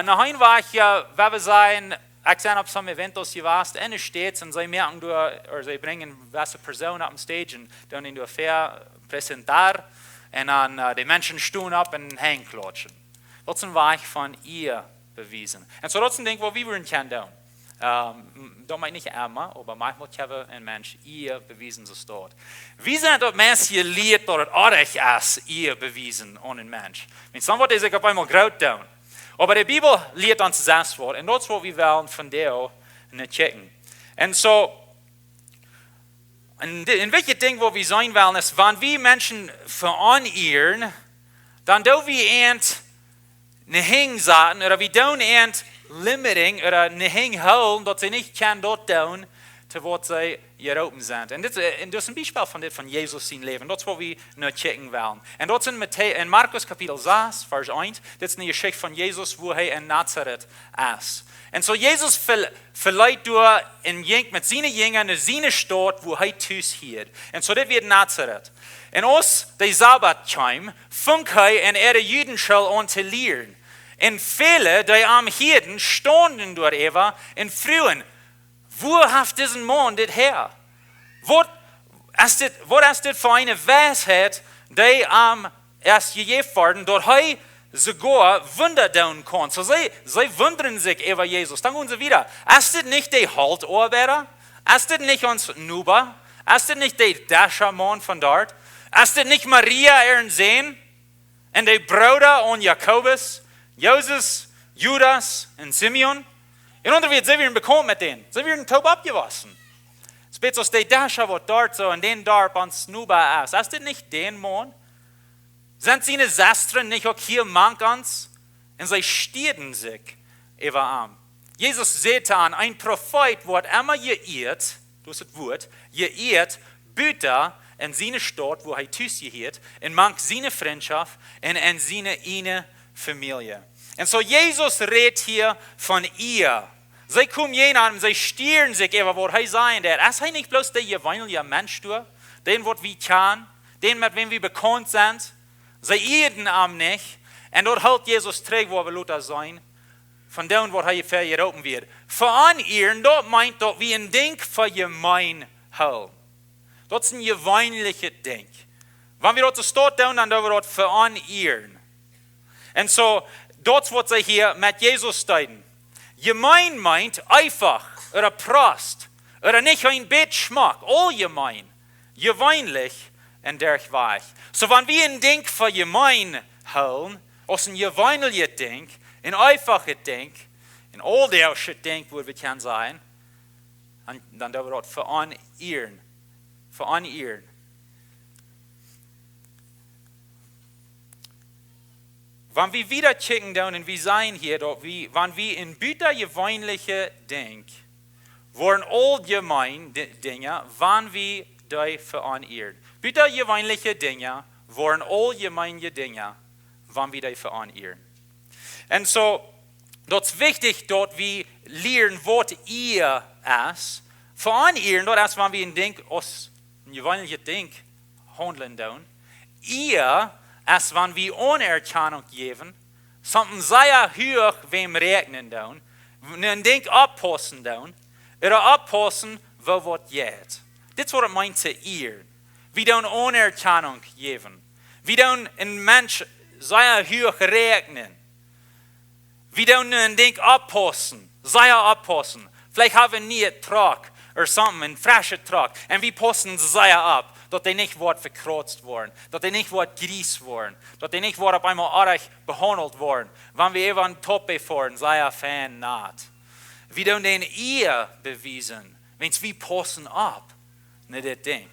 Noch ein Weg, ja, wenn wir sagen, ich sehe auf so einem Event, dass sie warst, und es steht, und sie merken, oder sie bringen eine Person auf den Stage und dann in der Fair präsentieren, und dann die Menschen stehen ab und hängen klatschen. Das ist ein Weg von ihr bewiesen. Und so das ist ein Ding, wo wir können tun. Da meine ich nicht immer, aber manchmal kann ein Mensch ihr bewiesen, so dort. Wie sind dort Menschen gelehrt, dort auch als ihr bewiesen an einen Mensch? Wenn es dann wird, ist auf einmal groß tun. Aber die Bibel lehrt uns das Wort. Und das ist, was wir wollen von dir checken. Und so, in welche Dinge, wo wir sein wollen, ist, wenn wir Menschen veranieren, dann do wir eine Hingsaten oder wir tun limiting oder eine Hingholen, dass sie nicht kann dort tun, zu was sie hier oben sind. Und das ist ein Beispiel von Jesus sein Leben. Das ist, was wir nur checken wollen. Und dort in Markus Kapitel 6, Vers 1, das ist eine Geschichte von Jesus, wo er in Nazareth ist. Und so Jesus verleiht durch mit seinen Jüngern in seine Stadt, wo er Tus hielt. Und so das wird Nazareth. Und aus der Sabbat kam, fing er in der Judenschule an zu lehren. Und viele, die am Hirten, standen dort Eva und frühen, wo hat diesen Mann das her? Was ist das für eine Weisheit, die am erst gegeben worden, dort er sogar Wunder tun kann. So sie wundern sich über Jesus. Dann gehen sie wieder. Ist das nicht der Haltarbeiter? Ist das nicht uns Nuba? Ist das nicht der Daschermann von dort? Ist das nicht Maria, ihren Sohn? Und der Bruder und Jakobus? Josef, Judas und Simeon? In anderen wird sie werden bekommen mit denen. Sie werden taub abgewaschen. Später der Dascher, was dort so und den dort an Snuba ist. Ist das nicht den Mann? Sind seine Sastren nicht auch hier Mankans? Und sie stierden sich über arm. Jesus sagte an, ein Prophet wird immer geirrt, das ist das Wort, geirrt, Büter in seine Stadt, wo er Tüß gehielt, und mank seine Freundschaft und in seine Familie. Und so Jesus redet hier von ihr. Sie kommen jenen an und sie stieren sich über, was er sein wird. Ist er nicht bloß der gewöhnliche Mensch, den, was wir kennen, den, mit wem wir bekannt sind? Sie irren am nicht. Und dort hält Jesus trägt, wo wir Luther sein, von dem, was er für ihr open wird. Veranieren, dort meint dort wie ein Ding für gemein hält. Das ist ein gewöhnliches Ding. Wenn wir dort das dort tun, dann dürfen wir dort veranieren. Und so, dort wird sie hier mit Jesus stehen. Gemein meint einfach, oder Prost, oder nicht ein Bett Schmack, allgemein, gewöhnlich und dergleichen. So, wenn wir ein Ding für gemein halten, aus ein gewöhnliches Ding, ein einfaches Ding, ein alldeutsches Ding, wo wir können sein, dann dürfen wir dort veranieren. Veranieren. Wenn wir wieder checken und wir sein hier, wenn wir in Büter gewöhnliche Denk, waren allgemein Dinge, wenn wir die veranieren. Büter gewöhnliche Dinge, waren allgemeine Dinge, wenn wir die veranieren. Und so, das ist wichtig, dort wir lernen, was ihr ist. Veranieren, dort ist, wenn wir ein Ding aus ein gewöhnliches Ding handeln tun. Ihr als wenn wir Anerkennung geben, something sehr hoch wem regnen tun, ein Ding abpassen tun, oder abpassen, wo was geht. Das ist, was es meint zu ehren. Wir tun Anerkennung geben. Wir tun ein Mensch sehr hoch regnen. Wir tun ein Ding abpassen, sehr abpassen. Vielleicht haben wir nie einen Trag oder something, einen frischen Trag, und wir passen sehr ab. dass die nicht wird verkreuzt worden, dass die nicht wird grießt worden, dass die nicht wird auf einmal arg behandelt worden. Wenn wir eben Toppe fahren, sei er Fan naht. Wir tun den ihr bewiesen, wenn wir passen ab, nicht das Ding.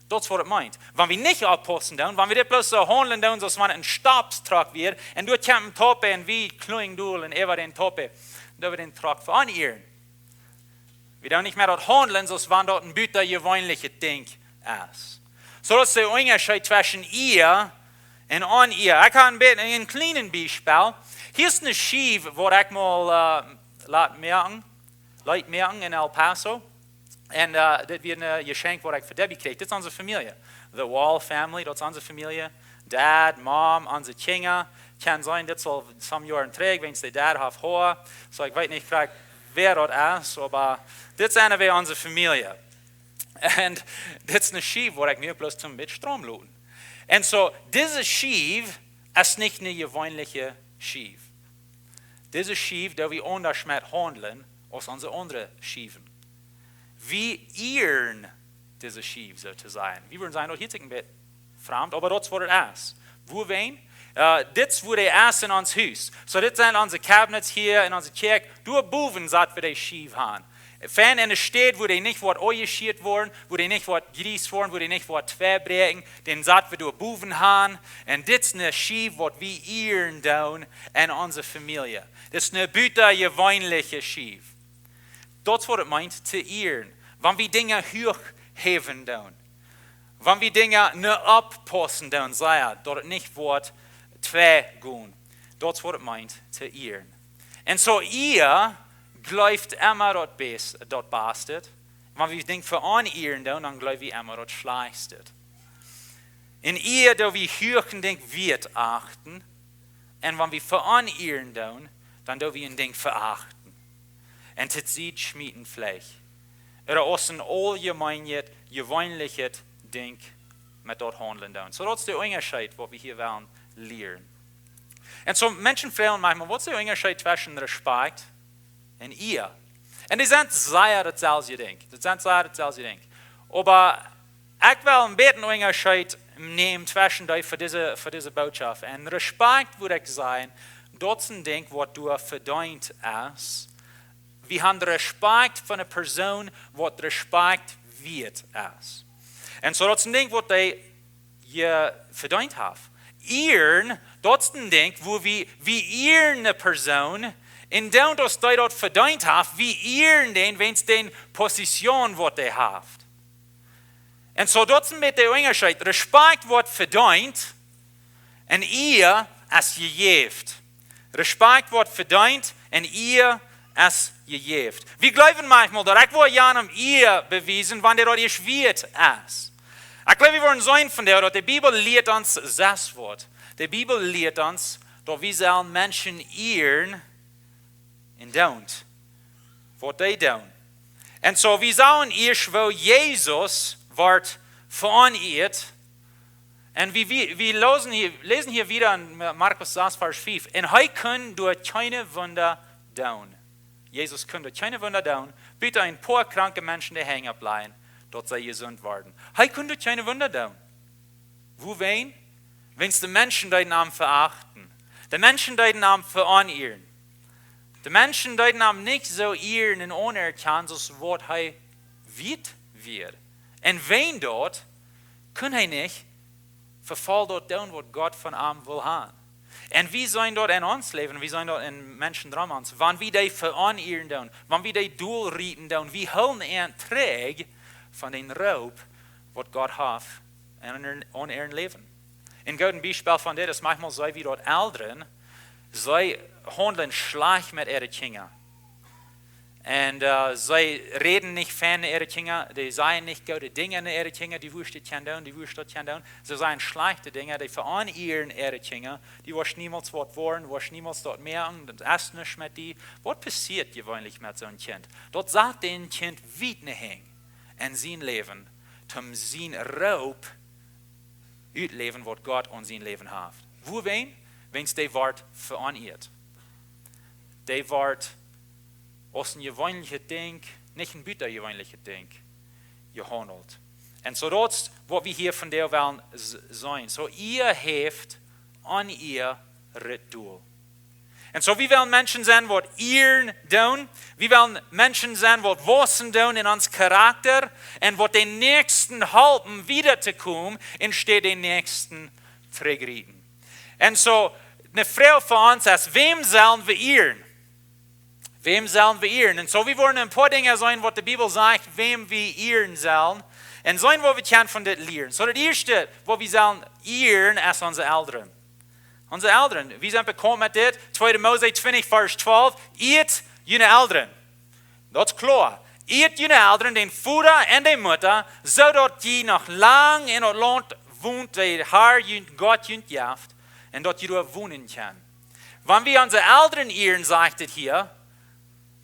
Das ist, was es meint. Wenn wir nicht abpassen, wenn wir das bloß so handeln, dass man ein Stabstrag wird, und du kommst einen Toppe und wie klingen du und über den Toppe, dann wird den Trag veranieren. Wir tun nicht mehr dort handeln, als wenn dort ein Büter gewöhnliches Ding ist. So dass der Unterschied zwischen ihr und an ihr. Ich habe ein kleines Beispiel. Hier ist eine Schief, wo ich mal Leute merken in El Paso. Und das wird ein Geschenk, das ich für Debbie kriege. Das ist unsere Familie. The Wall Family, das ist unsere Familie. Dad, Mom, unsere Kinder. Kann sein, das soll some Jahren trägt, wenn der Dad hat Haar. So ich weiß nicht, wer das ist, aber das ist eine von unserer Familie. Und das ist eine Schief, wo ich mir bloß zum mit Strom luden. Und so, diese Schief ist nicht eine gewöhnliche Schief. Diese Schief, da wir anders mit handeln, als unsere anderen Schiefen. Wir ehren diese Schief, so zu sein. Wir würden sagen, oh, hier ist ein bisschen fremd, aber das wurde es. Wo wen? Das wurde erst in uns Haus. So, das sind unsere Cabinets hier in unserer Kirche. Du Buben sagt, wir die Schief haben. Wenn in der Stadt, wo die nicht wird eingeschiert worden, wo die nicht wird grießt worden, wo die nicht wird zweibrechen, dann sagt wir, du Buben haben. Und das ist eine Schief, was wir ehren tun in unserer Familie. Das ist eine gewöhnliche Schief. Das ist, was es meint, zu ehren. Wenn wir Dinge hochheben tun. Wenn wir Dinge nicht abpassen tun, sei dass es nicht wird zwei gehen. Das ist, was es meint, zu ehren. Und so ihr glaubt immer das Beste. Wenn wir Dinge für ehren tun, dann glauben wir immer das Schlechte. In ihr, da wir hören, Dinge wird achten. Und wenn wir für ehren tun, dann da wir ein Ding verachten. Und das sieht schmieden vielleicht. Oder aus ein allgemeines, gewöhnliches Ding mit dort handeln tun. So das ist der Unterschied, was wir hier werden lernen. Und so Menschen fragen manchmal, was ist der Unterschied zwischen Respekt und ihr? Und die sind sehr dasselbe Ding. Aber ich will ein bisschen Unterschied nehmen zwischen euch für diese Botschaft. Und Respekt würde ich sagen, das ist ein Ding, was du verdient hast. Wir haben Respekt von einer Person, was Respekt wird ist. Und so das ist ein Ding, was ihr verdient habt. Ehren, das ist ein Ding, wo wir ehren eine Person, in dem das die dort verdient habt, wir ehren den, wenn es den Position, was die habt. Und so das ist mit der Unterschied. Respekt wird verdient und ihr es gegeben. Respekt wird verdient und ihr es gegeben. Wir glauben manchmal, dass ich will ja einem ihr bewiesen, wann der dort wird es. Ich glaube, wir wollen sein von der, dass die Bibel lehrt uns das Wort. Die Bibel lehrt uns, dass wir sollen Menschen ehren und don't. Was die tun. Und so, wir sollen erst, wo Jesus wird verehrt. Und wir lesen hier wieder in Markus 6, Vers 5. Und er kann durch keine Wunder tun. Jesus kann durch keine Wunder tun. Bitte ein paar kranke Menschen, die hängen bleiben, dort sei gesund werden. Er kann durch keine Wunder tun. Wo wen? Wenn es die Menschen deinen Namen verachten. Die Menschen deinen Namen verehren. Die Menschen deinen Namen nicht so ehren und anerkennen, so was er wird. Und wen dort, kann er nicht verfall dort tun, was Gott von ihm will haben. Und wir sollen dort in uns leben, wir sollen dort in Menschen dran uns. Wenn wir die verehren tun, wenn wir die durchrieten tun, wir holen einen Träg von den Raub, was Gott hat in ihrem Leben. Ein gutes Beispiel von dem ist manchmal so, wie dort Eltern, sie handeln schlecht mit ihren Kindern. Und sie reden nicht von ihren Kindern, die sagen nicht gute Dinge in ihren Kindern, die wussten tun, die wussten tun. Sie sagen schlechte Dinge, die verehren ihre Kinder, die wirst niemals dort wohnen, wirst niemals dort merken, das ist nicht mit die. Was passiert gewöhnlich mit so einem Kind? Dort sagt ein Kind wieder hängen in sein Leben, um sein Raub ausleben, was Gott in sein Leben hat. Wo wen? Wenn es die Wort verehrt. Die Wort aus ein gewöhnliches Ding, nicht ein gütergewöhnliches Ding, gehandelt. Und so das ist, was wir hier von der wollen sein. So ihr habt an ihr Ritual. Und so wir wollen Menschen sein, was ehren tun. Wir wollen Menschen sein, was wissen tun in uns Charakter und was den Nächsten helfen, wiederzukommen, anstatt den Nächsten zu regieren. Und so eine Frage von uns ist, wem sollen wir ehren? Wem sollen wir ehren? Und so wir wollen ein paar Dinge sein, was die Bibel sagt, wem wir ehren sollen. En zijn wat we kunnen van dit leren. So het eerste wat we zullen ehren is onze ouderen. Onze ouderen. Wie zijn bekomen met dit? 2 Mose 20 vers 12. Eert jullie ouderen. Dat is klaar. Eert jullie ouderen, den vader en de moeder, zodat je nog lang in het land woont, dat haar God jullie geeft, en dat je daar wonen kan. Wanneer we onze ouderen ehren, zegt het hier,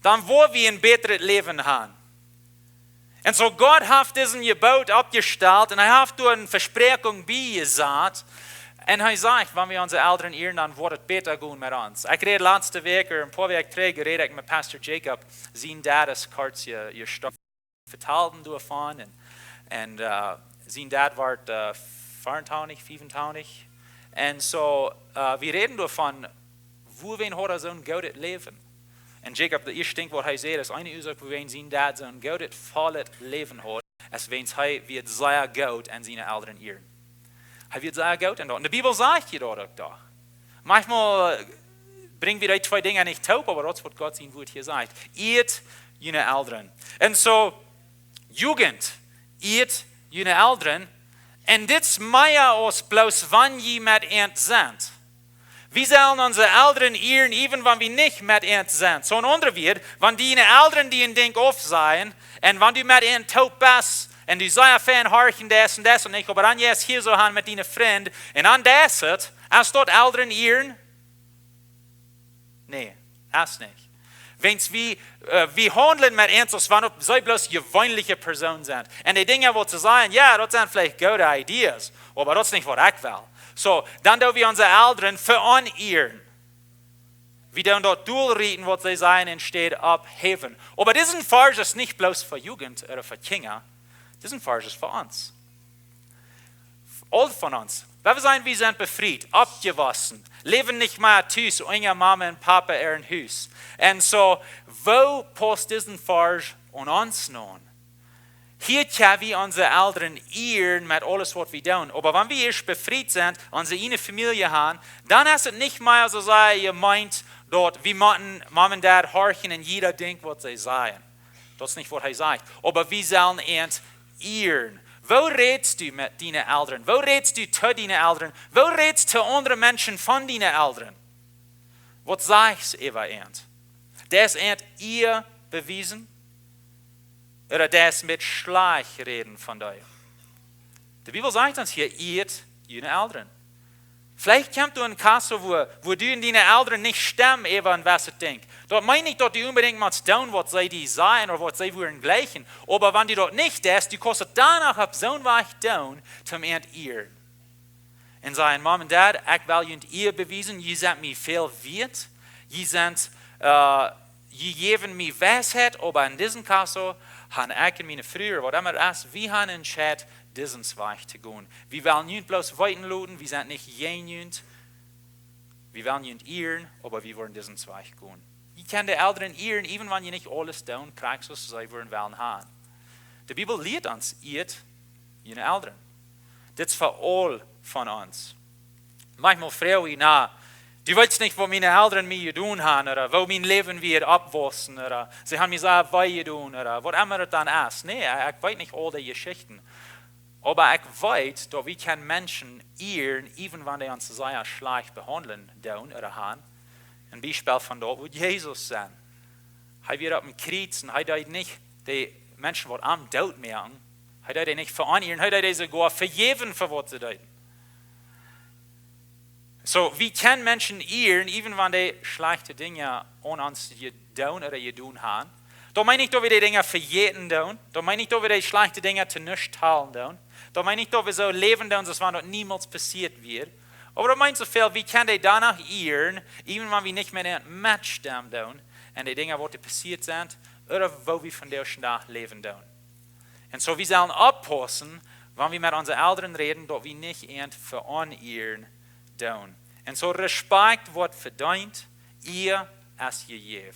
dan worden we een beter leven hebben. En zo God heeft diesen Gebot opgesteld, en hij heeft door een verspreking bijgezet. En hij zegt, wanneer we onze ouderen ehren, dan wordt het beter gaan met ons. Ik reed laatste week, een paar weken terug, reed ik met pastor Jacob, zijn dad is kort je stuk vertaalden daarvan. En zijn dad werd 24, 25. En zo, we reden daarvan, hoe we hadden zo'n gouden leven. En Jacob, de eerste ding wat hij zei, is een oorzaak hoe we zijn dad zo'n gouden, vollet leven had, als wens hij weer zeer goud en zijn ouderen eeren. Hij wird sehr gut. Und die Bibel sagt je dat ook da. Manchmal bringen wir die 2 Dinge nicht taub, aber das ist, was Gott sein Wort hier sagt. Ehrt jene Eltern. Und so, Jugend, ehrt jene Eltern. Und das ist mehr als bloß, wann je mit uns sind. Wir sollen unsere Eltern ehren, even wenn wir nicht mit uns sind. So ein anderer wird, wenn die Eltern, die ein Ding auf sein, und wenn du mit ihnen taub bist, en du zei fan harken das en ik, maar dan jes hier zo gaan met die vriend, en aan das het, als dat ouderen eeren? Nee, als niet. Wens we handelen met ons als wanneer zij bloos gewöhnliche Personen zijn. En die dingen wat ze zeggen, ja, dat zijn vielleicht gute ideeën, maar dat is niet wat ik wil. So, dan doen we onze ouderen vereeren. Wir doen dat doelrichten, wat zij zijn en steht abheben. Aber diesen Vers ist nicht bloß für Jugend oder für Kinder. Diesen Vers ist für uns. All von uns. Weil wir sind befreit, abgewaschen, leben nicht mehr tüß, ohne Mama und Papa in Haus. Und so, wo passt diesen Vers an uns nun? Hier können wir unsere Eltern ehren mit alles, was wir tun. Aber wenn wir erst befreit sind, unsere eine Familie haben, dann ist es nicht mehr so, dass ihr meint, dort, wir müssen Mama und Dad horchen und jeder denkt, was sie sagen. Das ist nicht, was er sagt. Aber wir sollen uns ehren. Wo redest du mit deinen Eltern? Wo redest du zu deinen Eltern? Wo redest du zu anderen Menschen von deinen Eltern? Was sagst du über uns? Das ist ihr bewiesen? Oder das mit Schleichreden von dir? Die Bibel sagt uns hier, ehrt deine Eltern. Vielleicht kommst du in Kasse, wo du und deine Eltern nicht stimmen, über was du denkst. Dort meine ich, dass du unbedingt mal tun, was sie dir sagen oder was sie wollen gleichen. Aber wenn du dort nicht tust, du kannst danach auf so ein Weg tun, zum ehren. Und sagen, Mom und Dad, ich will ihr beweisen, ihr seid mir viel wert. Ihr geben mir Weisheit, aber in diesem Kasse haben ich und meine Früher, was immer das ist, wir haben entschieden, diesen Weg zu gehen. Wir wollen nicht bloß weiterluden, wir sind nicht jenünd. Wir wollen nicht ehren, aber wir wollen diesen Weg gehen. Je kan de Eltern ehren, even wenn je nicht alles tun krijgt, zoals zij willen haben. Die Bibel lehrt uns, ehrt jene Eltern. Das ist für all von uns. Manchmal fragen wir, na, du willst nicht, was meine Eltern mir tun haben, oder wo mein Leben wird abwaschen, oder sie haben mir gesagt, was ich tun, oder was immer es dann ist. Nee, ich weiß nicht all die Geschichten. Aber ich weiß, dass wir Menschen ehren, even wenn die uns sehr schlecht behandeln tun oder haben. Ein Beispiel von dort, wo Jesus sein. Er wird auf dem Kreuz und er hat nicht die Menschen, die am Tod merken, er hat nicht vereinigen, er hat sogar vergeben, für was sie tun. So, wie können Menschen ehren, even wenn die schlechte Dinge an uns tun oder tun haben? Da meine ich, dass wir die Dinge verjäten tun. Da meine ich, dass wir die schlechten Dinge zu nichts teilen tun. Da meine ich, dass wir so leben tun, dass das niemals passiert wird. Aber das meint so viel, wie können die danach ehren, even wenn wir nicht mehr ein Match tun und die Dinge, die passiert sind, oder wo wir von der Tag leben tun. Und so, wir sollen aufpassen, wenn wir mit unseren Eltern reden, dass wir nicht verehren tun. Und so, Respekt wird verdient, ihr als gegeben.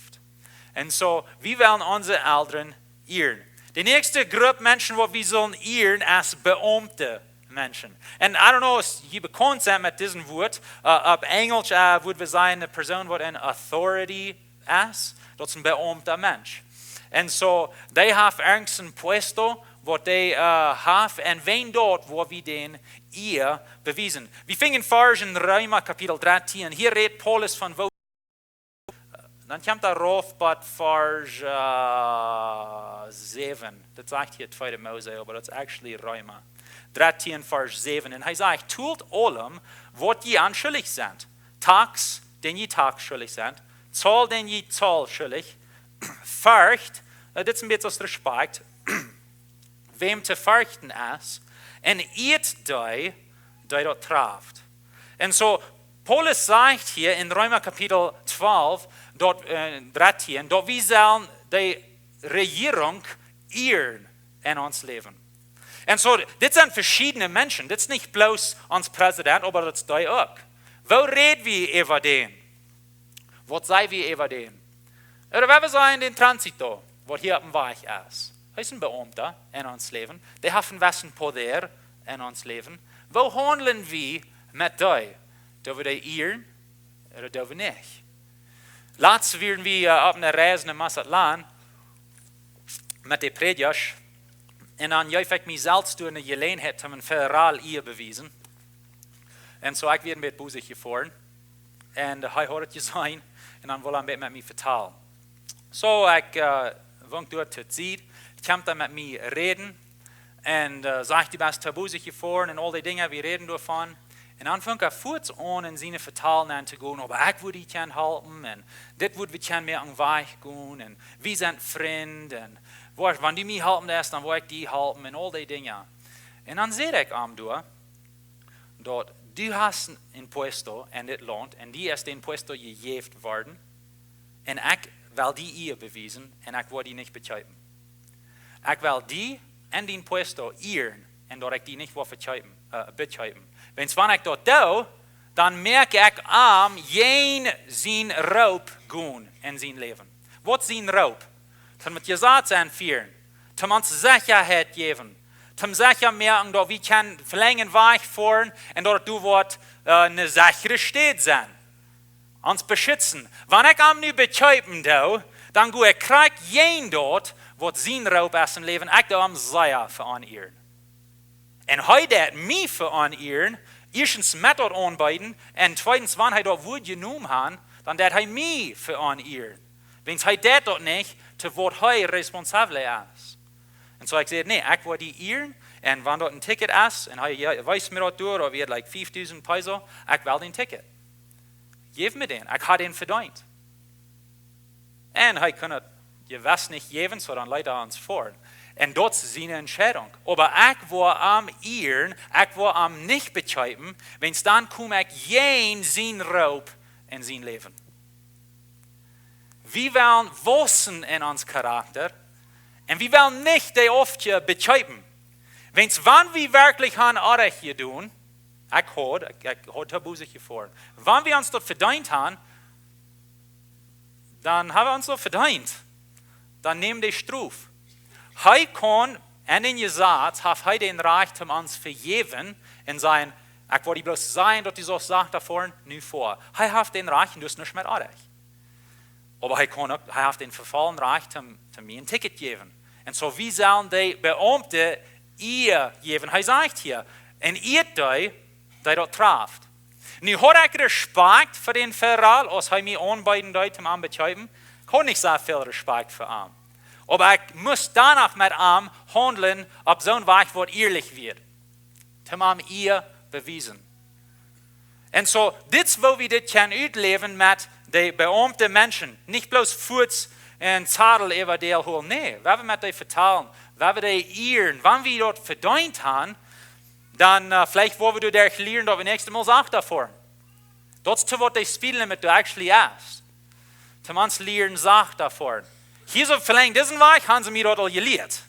Und so, wir wollen unsere Eltern ehren. Die nächste Gruppe Menschen, die wir sollen ehren, als Beamte Menschen. Und I don't know, if je bekannt sind mit diesem Wort. Auf Englisch würde wir sagen, eine Person, die eine Authority ist. Das ist ein beamter Mensch. Und so, die haben irgendein Puesto, wat die haben en wen dort, wo wir den ihr bewiesen. Wir fingen vor in Römer Kapitel 13. Hier redet Paulus von wo. Dan komt daar rauf bij vers 7. Dat zegt hier 2 Mose, maar dat is actually Römer 13 vers 7. En hij zegt, tut allem, wat je aan schuldig zijn. Tax, den je tax schuldig zijn. Zoll, den je zoll schuldig. Furcht, dit is een beetje als respect. Wem te furchten is. En eet die dat treft. En zo, Paulus zegt hier in Römer Kapitel 12, dort 13, dort wir sollen die Regierung ehren in ons Leben. Und so, das sind verschiedene Menschen. Das ist nicht bloß uns Präsident, aber das ist die auch. Wo reden wir über den? Was sagen wir über den? Oder wenn wir sagen, den Transito, was hier auf dem Weg ist. Er ist ein Beamter in ons Leben. Die haben wessen Poder in ons Leben. Wo handeln wir mit die? Dürfen wir die ehren oder dürfen wir nicht? Laatst waren wir auf einer Reise in Mazatlan mit den Predigers. Und dann habe ich mich selbst durch eine Gelegenheit um ein Föderal Ehe bewiesen. Und so ich werde mit Busig gefahren. Und er hat es gesehen. Und dann wollte er mit mir vertellen. So ich wohne dort zur Zeit. Ich kam dann mit mir reden. Und sagte, du bist zur Busig gefahren und all die Dinge, wir reden davon. En dan fing hij voort aan in zijn vertalen aan te gaan, aber ik wil die kan helpen, en dit wil we kan meer aan weg gaan, en we zijn vrienden, en wanneer die mij helpen is, dan wil ik die helpen, en al die dingen. En dan zei ik aan door, dat du hast een puesto in dit land, en die is den puesto gegeven worden, en ik wil die eer bewijzen, en ik wil die niet betuigen. Ik wil die en den puesto eeren, en dat ik die niet wil betuigen. Wanneer ik dat doe, dan merk ik aan geen zijn roep gaan in zijn leven. Wat is zijn roep? Ten met je zaad zijn vieren. Ten ons zekerheid geven. Ten zeker merken dat we kan verlengen weg voeren en dat du wordt een sichere stad zijn. Ons beschützen. Wanneer ik hem nu betuigen doe, dan ga ik krijg geen dat wat zijn roep is in leven. Ik doe hem zeer veranderen. En hij dat mij veranderen, eerstens met dat aanbieden, en tweitens, wanneer hij dat woord genomen heeft, dan dat hij mij veranderen. Wanneer hij dat niet, te wat hij responsabel is. En zo ik zei, nee, ik wil die eeren, en wanneer dat een ticket is, en hij wijst me dat door, of je like 5000 peso, ik wil den ticket. Geef me den, ik had den verdiend. En hij kan het je was niet geven, zo dan leidt hij ons voor. En dat is zijn Entscheidung. Aber ik wil hem eeren, ik wil hem niet betuigen, wens dan kom ik geen zijn roep in zijn leven. We willen wachsen in ons karakter, en we willen niet die oftje betuigen. Wens wanneer we werkelijk aan Arrechje doen, ik hoor taboezetje voor. Wanneer we ons dat verdiend hebben, dan hebben we ons dat verdiend. Dan neem die stroef. Hij kon, en in je zaad, heeft hij den recht om ons vergeven en zijn, ik wil die bloos zijn dat hij zo zegt daarvoor, nu voor. Hij heeft den recht en dus niet meer aardig. Aber hij heeft den vervallen recht om mij een ticket geven. En zo wie zullen die beambte eer geven. Hij zegt hier, en eet die dat treft. Nu had ik respect voor den verhaal, als hij mij aanbieden deed om aan betuigen. Ik had niet zo veel respect voor hem. Aber ik moest danach met hem handelen op zo'n weg wat eerlijk wird. Om hem eer bewijzen. En zo, dit is waar we dit kunnen uitleven met de beambte mensen. Niet bloos voets en zadel over deel holen. Nee, we hebben met die vertalen. We hebben die eeren. Wanneer we dat verdiend hebben, dan vielleicht worden we daar leren dat we nächste Mal zacht daarvoor. Dat is te wat die spelen met de actually is. Te ons leren zacht daarvoor. Hier zo verlengd diesen Weg, haben sie mir dort al geleerd.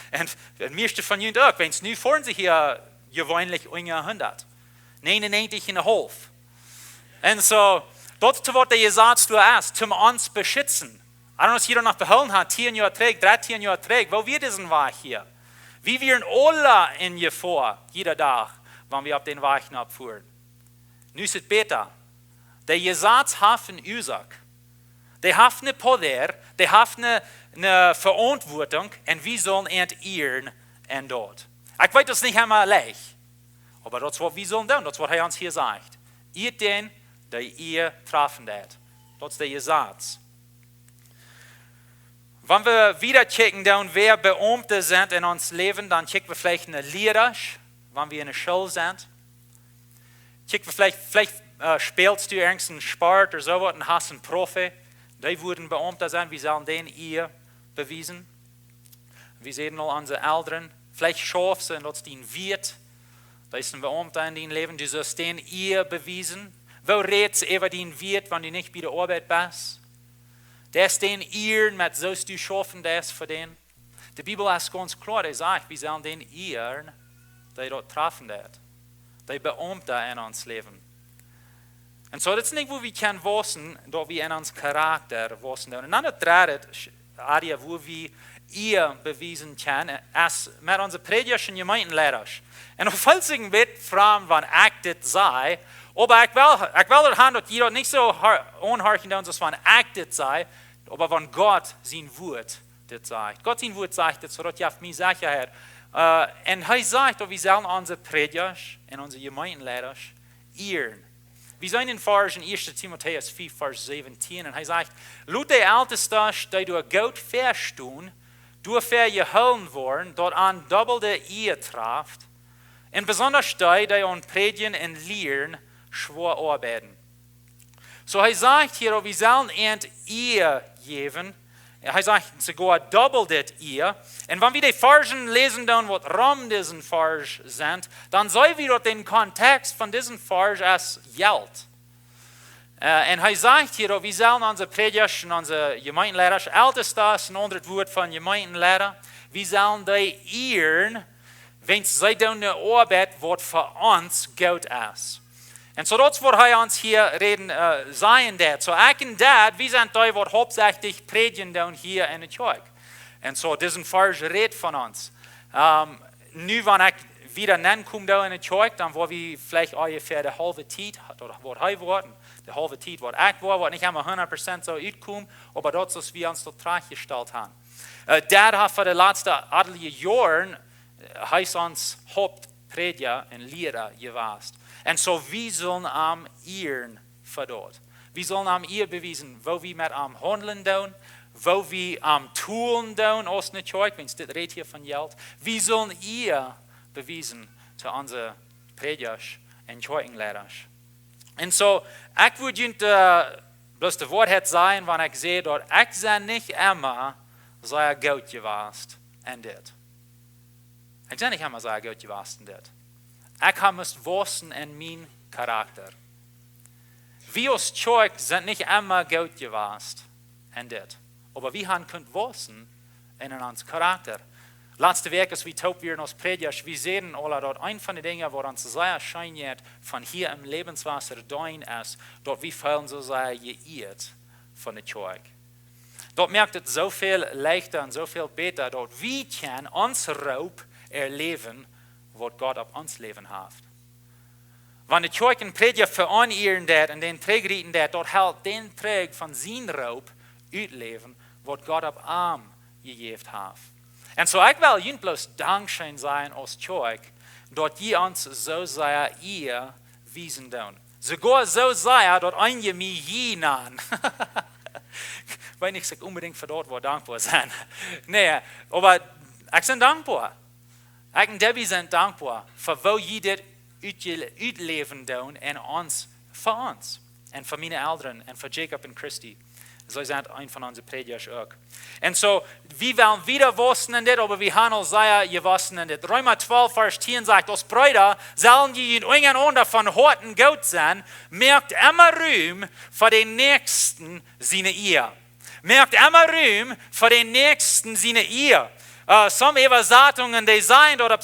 En de meeste van jullie ook. Wens nu voeren ze hier gewöhnlich 100. 99,5. En zo, dat is wat de gezegd is, om ons beschützen. I don't know, als jeder noch behouden hat, 10 Jahre trägt, 13 Jahre trägt, wo wir diesen Weg hier? Wie wir alle in Gefahr, jeder Tag, wenn wir auf den Weg abfuhren. Nu ist es besser. Der Gesetz hat eine Ursache. Die haben eine Poder, die haben eine Verantwortung und wir sollen ehren und dort. Ich weiß das nicht immer leicht, aber das ist was wir sollen tun, das ist was er uns hier sagt. Ihr den, der ihr treffen wird. Das ist der Satz. Wenn wir wieder checken, wer Beamte sind in uns Leben, dann checken wir vielleicht eine Lehrer, wenn wir in der Schule sind. Checken wir vielleicht spielst du irgendeinen Sport oder sowas und hast einen Profi. Die würden Beamte sein, wir sollen den ihr bewiesen. Wir sehen all unsere Eltern. Vielleicht schaffst du, und das den wird. Da ist ein Beamter in deinem Leben, du sollst den ihr bewiesen. Wo redest du über den wird, wenn du nicht bei der Arbeit bist? Der ist den ihr, mit sollst du schaffen, das für den. Die Bibel ist ganz klar, die sagt, wir sollen den ehren, die dort treffen wird. Die Beamte in uns leben. Und so, das ist nicht, wo wir können wissen, dass wir in uns Charakter wissen. Und dann das dritte Area, wo wir ihr beweisen können, ist mit unseren Predigern und Gemeindelehrer. Und auf falschen wird fragen, wann acted sei, aber ich will das haben, dass jeder nicht so unhorchen, dass man acted sei, aber wenn Gott sein Wort das sagt. Gott sein Wort sagt das, so dass ich mir Sicherheit. Und er sagt, dass wir sollen unsere Prediger und unsere Gemeindelehrer ehren. Wir sind in Vers in 1. Timotheus 4, Vers 17, und er sagt, laut der Ältesten, die du Gott verstehen, durch geholen worden, dort an doppelte Ehe traft, und besonders die an Predigen und Lehren schwor arbeiten. So er sagt hier, wir sollen Ehe geben. Er sagt sogar doppelte Ehe. Und wenn wir die Versen lesen, dann was rum diesen Vers sind, dann sollen wir dort den Kontext von diesem Vers als Geld. Und er sagt hier, wir sollen unsere Prediger und unsere Gemeindelehrer, Ältestes, ein anderes Wort von Gemeindelehrer, wir sollen die ehren, wenn sie dann eine Arbeit, was für uns gut ist. Und so das, was er uns hier reden, sein wird. So ich und das, wir sind die, die hauptsächlich predigen dann hier in der Kirche. Und so diesen Vers redet von uns. Nu, wenn ich wieder nennen komme da in der Kirche, dann wo wir vielleicht ungefähr die halbe Zeit, oder was er worden, die halbe Zeit, was ich war, nicht immer 100% so uitkommen, aber das, was wir uns dort gestellt haben. Der hat für die letzten etliche Jahren, heißt uns Hauptprediger und Lehrer gewesen. Und so wir sollen am ehren für dort. Wir sollen am ihr beweisen, wo wir mit am handeln tun, wo wir am tun tun aus der Kirche, wenn es das redet hier von Geld. Wir sollen ihr beweisen zu unseren Predigers und Kirchenlehrer. Und so, ich würde bloß das Wort sein, wenn ich sehe, dass ich nicht immer sehr gut gewesen in das. Ich sehe nicht immer sehr gut gewesen in das. Ich muss wissen in meinem Charakter. Wir als Kirche sind nicht immer gut gewesen in das. Aber wir können wissen in unserem Charakter. Letzte Woche, als wir taub waren als Prediger, wir sehen alle dort, ein von den Dingen, wo uns sehr scheint, von hier im Lebenswasser dein ist, dort wir fühlen so sehr geirrt von der Kirche. Dort merkt es so viel leichter und so viel besser, dort wir können uns Raub erleben, was Gott auf uns Leben hat. Wenn die Kirche ein Prediger verehren wird und den Träger reden wird, dort hält den Träger von seinem Raub ausleben, was Gott auf ihm gegeben hat. Und so ich will Ihnen bloß Dankeschön sein als Kirche, dort ihr uns so sehr ihr wiesen tun. Sogar so sehr, dort einige mich hinan. Weil ich sage unbedingt für dort, wo dankbar sein. Nee, aber ich bin dankbar. Ich und Debbie sind dankbar, für wo ihr das ausleben tun und uns, für uns. Und für meine Eltern und für Jacob und Christi. So sind ein von unseren Predigers auch. Und so, wir wollen wieder wissen in das, aber wir haben auch sehr gewissen in das. Römer 12, Vers 10 sagt, als Brüder sollen die in irgendeiner von Horten gut sein, merkt immer Ruhm für den Nächsten seine Ehe. Merkt immer Ruhm für den Nächsten seine Ehe. Some Übersetzungen, die sagen, dort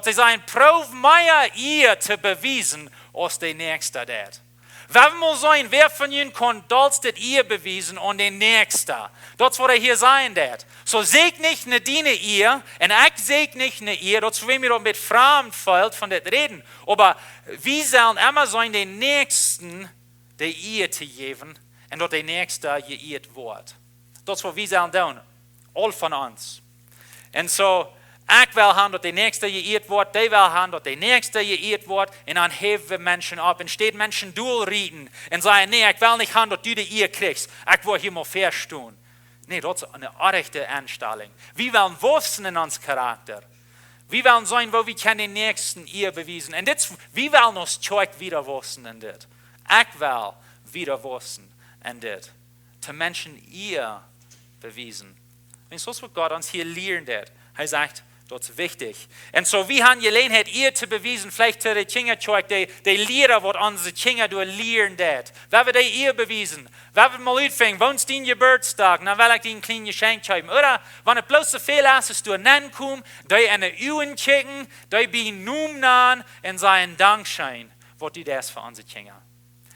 sie sagen, prof meine Ehe zu beweisen, als der Nächste das. Wer muss sein, wer von ihnen kann das Ehe beweisen und den Nächsten? Das, was hier sein wird. So seht nicht eine Diener Ehe, und ich seht nicht eine Ehe, das will mir doch mit Frauen fällt von das reden. Aber wir sollen immer sein, den Nächsten die Ehe zu geben, en dat de nächste geëerd wordt. Dat is wat we zullen doen, al van ons. En zo, ik wil gaan dat de nächste geëerd wordt, die wil gaan dat de nächste geëerd wordt, en dan heffen we mensen op en steeds mensen doorrieden en zeggen, nee, ik wil niet gaan dat du de eer krijgt, ik wil hier maar verstaan. Nee, dat is een echte instelling. We willen wachsen in ons karakter. We willen zijn waar we de nächsten eer bewijzen. En we willen ons kerk wieder wachsen in dit. Ik wil wieder wachsen in dit. Te mensen eer bewijzen. En zoals wat God ons hier leert. Hij zegt, dat is wichtig. En zo, we hebben gelegenheid eer te bewijzen, vielleicht te de kinderkerk, de leren wat onze kinderen door leren dat. We hebben die eer bewijzen. We hebben mal uitvingen, woens die je geburtstag, dan wil ik die een klein geschenk geven. Oder, wanneer het bloß zoveel is, als du nennen komt, die in de uwen kijken, die bij noem aan en zijn dankschein, wat die das voor onze kinderen.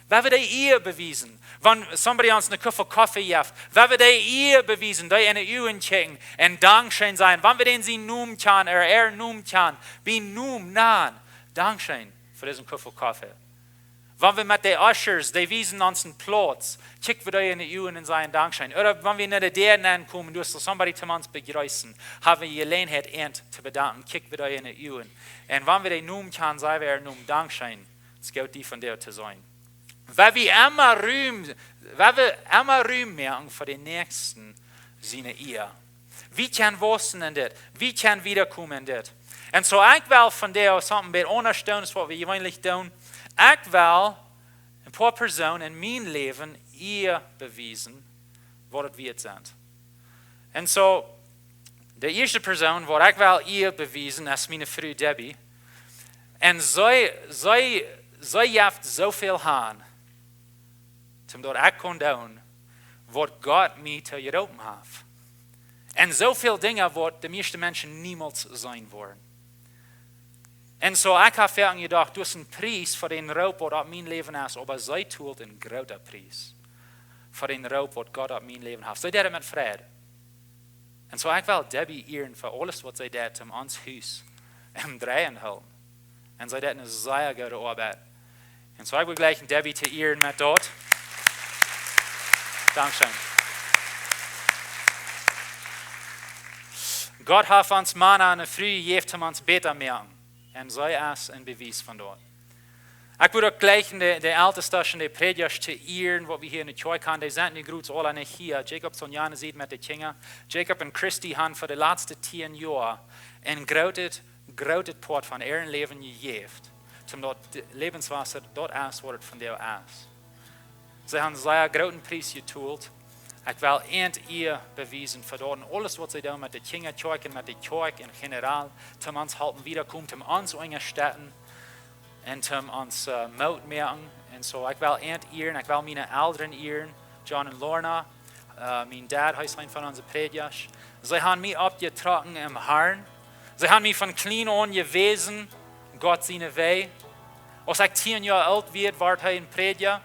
We hebben die eer bewijzen. Wanneer somebody ons een koffer koffie geeft, we hebben die eer bewijzen, die in de uwen kijken en dankschein zijn. Wanneer we den sie noem kan, noem kan, bij noem aan, dankschein voor deze koffer koffie. Wanneer we met de ushers, die wijzen ons een plaats, kijken we die in de uwen en zijn dankschein. Oder wanneer we naar de deur aankomen, dus er somebody te ons begrijzen, hebben we gelegenheid eind te bedanken, kijken we die in de uwen. En wanneer we die noem kan, zeggen we noem dankschein. Het is die van der te zijn. Weil wir immer Ruhm merken für den Nächsten seine Ehe. Wie kann wachsen in dit? Wie kann wiederkommen in dit? Und so, ich will von der something bisschen unterstellen, was wir gewöhnlich tun. Ich will ein paar Personen in mein Leben Ehe beweisen, was wir sind. Und so, die erste Person, wo ich will Ehe beweisen, ist meine Frau Debbie. Und sie heeft zoveel aan. Omdat ik kon doen wat God mij te geroepen heeft. En zoveel dingen wat de meeste mensen niemals zijn worden. En zo ik heb verder gedacht, dus een prijs voor den roep wat op mijn leven is, maar zij toelt een grote prijs. Voor den roep wat God op mijn leven heeft. Zij deed het met vrede. En zo ik wil Debbie eeren voor alles wat zij deed om ons huis en draaien helpen. En zij deed een zeer goede arbeid. En zo ik wil gleich Debbie te eeren met dat. Dankeschön. God heeft ons mannen en vrouwen gegeven om ons beter merken. En zij is een bewijs van dat. Ik wil ook gleich de ältesten, de predikers te eeren, wat we hier in de kerk hebben. Die zijn nu groot alle niet hier. Jacob zo'n jaren ziet met de kinderen. Jacob en Christy hebben voor de laatste 10 jaar een groot poort van hun leven gegeven. Omdat levenswasser dat is wat het van jou is. Ze hebben zeer grote prijs getoeld. Ik wil eer bewijzen voor dat en alles wat ze doen met de kinderkerk en met de kerk in generaal, om ons helpen wiederkomen, om ons ondersteunen en om ons moed merken. En zo, ik wil eeren, ik wil mijn ouderen eeren, John en Lorna, mijn dad, hij is een van onze predikers. Ze hebben mij opgetrokken im Herrn. Ze hebben mij van klein aan gewezen, God zijn wij. Als ik 10 jaar oud werd, werd hij een prediker.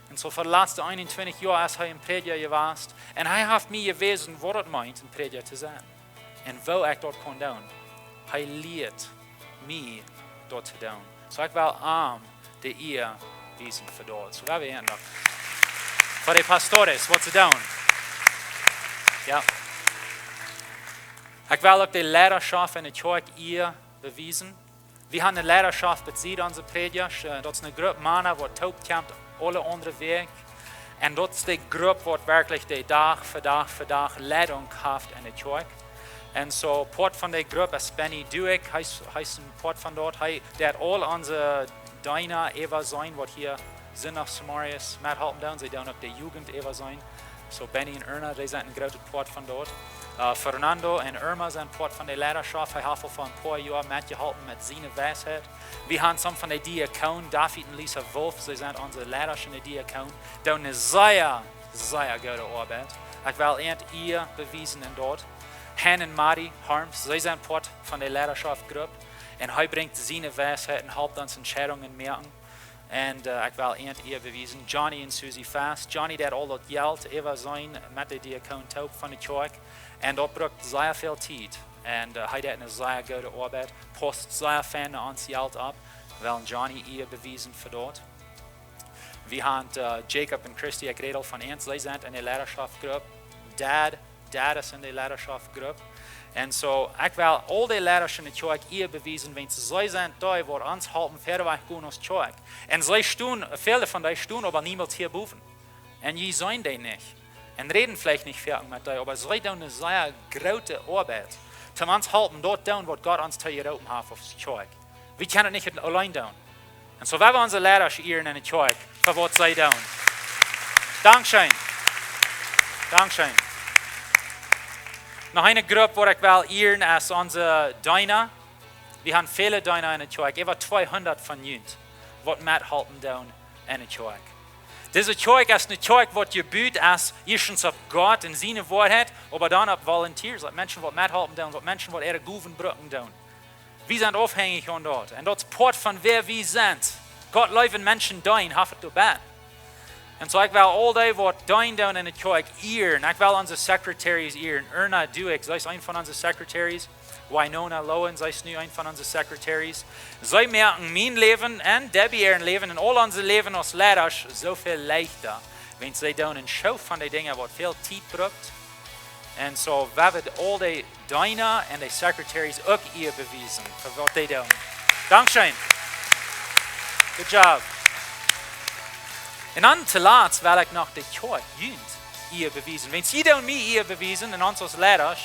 En zo voor de laatste 21 jaar is hij een prediker geweest. En hij heeft mij gewezen wat het meint een prediker te zijn. En waar ik dat kon doen. Hij leert mij dat te doen. Zo ik wil aan de eer wezen voor dat. Zo hebben we eindelijk. Voor de pastores, wat ze doen. Ja. Ik wil ook de leiderschap in de kerk eer bewijzen. We hebben een leiderschap bezien, onze predikers. Dat is een groep mannen wat toekomt alle andere weg. En dat is de groep wat werkelijk de dag voor dag leiding heeft in de kerk. En zo, part van de groep is Benny Duick. Hij is een part van dat. Hij deed al onze Dina Eva zijn, wat hier zijn nach Samarias met helpen doen. Ze doen ook de Jugend Eva zijn. So Benny en Erna, die zijn een grote part van dat. Fernando en Irma zijn part van de leiderschap. Hij heeft al voor een paar jaar met geholpen met zijn wijsheid. We hebben some van de diakonen, David en Lisa Wolf, ze zijn onze leiders in de diakonen. Doen een zeer goede arbeid. Ik wil eer bewijzen in dat. Han en Mari Harms, zij zijn part van de leiderschapsgroep. En hij brengt zijn wijsheid en helpt ons entscheidungen merken. En ik wil eer bewijzen. Johnny en Susie Fast. Johnny deed al dat geld even zijn met de diakoon ook van de kerk. En dat brukt zeer veel tijd. En hij deed een zeer goede arbeid. Post zeer veel naar ons geld op. Wel Johnny eer bewijzen voor dat. Wir haben Jacob und Christi geredet von uns, sie sind in der Leidenschaftgruppe. Dad is in der Leidenschaftgruppe. En so, ik wil al die leiders in de kerk eer bewijzen, want zij zijn daar waar ons helpen verder weg gaan als kerk. En zij staan, vele van die staan aber niemals hier boven. En je zijn die niet. En reden vielleicht nicht fertig mit dir, aber zij doen eine sehr große Arbeit. Zum uns helpen dort doen wat Gott uns te geroepen heeft als kerk. Wir können het nicht allein doen. En so, we onze leiders eeren in de kerk, voor wat zij doen. Dankeschön. Dankeschön. Nog een groep waar ik wil eeren is onze Diner. We hebben viele Diner in de kerk. Over 200 van jullie wat met helpen doen in de kerk. Deze kerk is een kerk wat gebuurd is eerst op God en zijn woordheid, maar dan op volunteers, dat mensen wat met helpen doen, wat mensen wat ihre goven brücken doen. We zijn afhankelijk van dat. En dat is part van wie we zijn. God leven mensen doen, heeft het erbij. En so ik wil al die wat doen in de kerk eeren. Ik wil onze secretaries eeren. Erna Duik, zij is een van onze secretaries. Winona Lowen, zij is nu een van onze secretaries. Zij merken mijn leven en Debbie haar leven en al onze leven als leiders zoveel leichter. Want zij doen een show van die dingen wat veel tijd brukt. En so we hebben al die Dina en die secretaries ook eer bewijzen voor wat zij doen. Dankzij. Good job. En dan te laat wil ik nog de kerk eer bewijzen. Want je doen mij eer bewijzen en ons als leiders.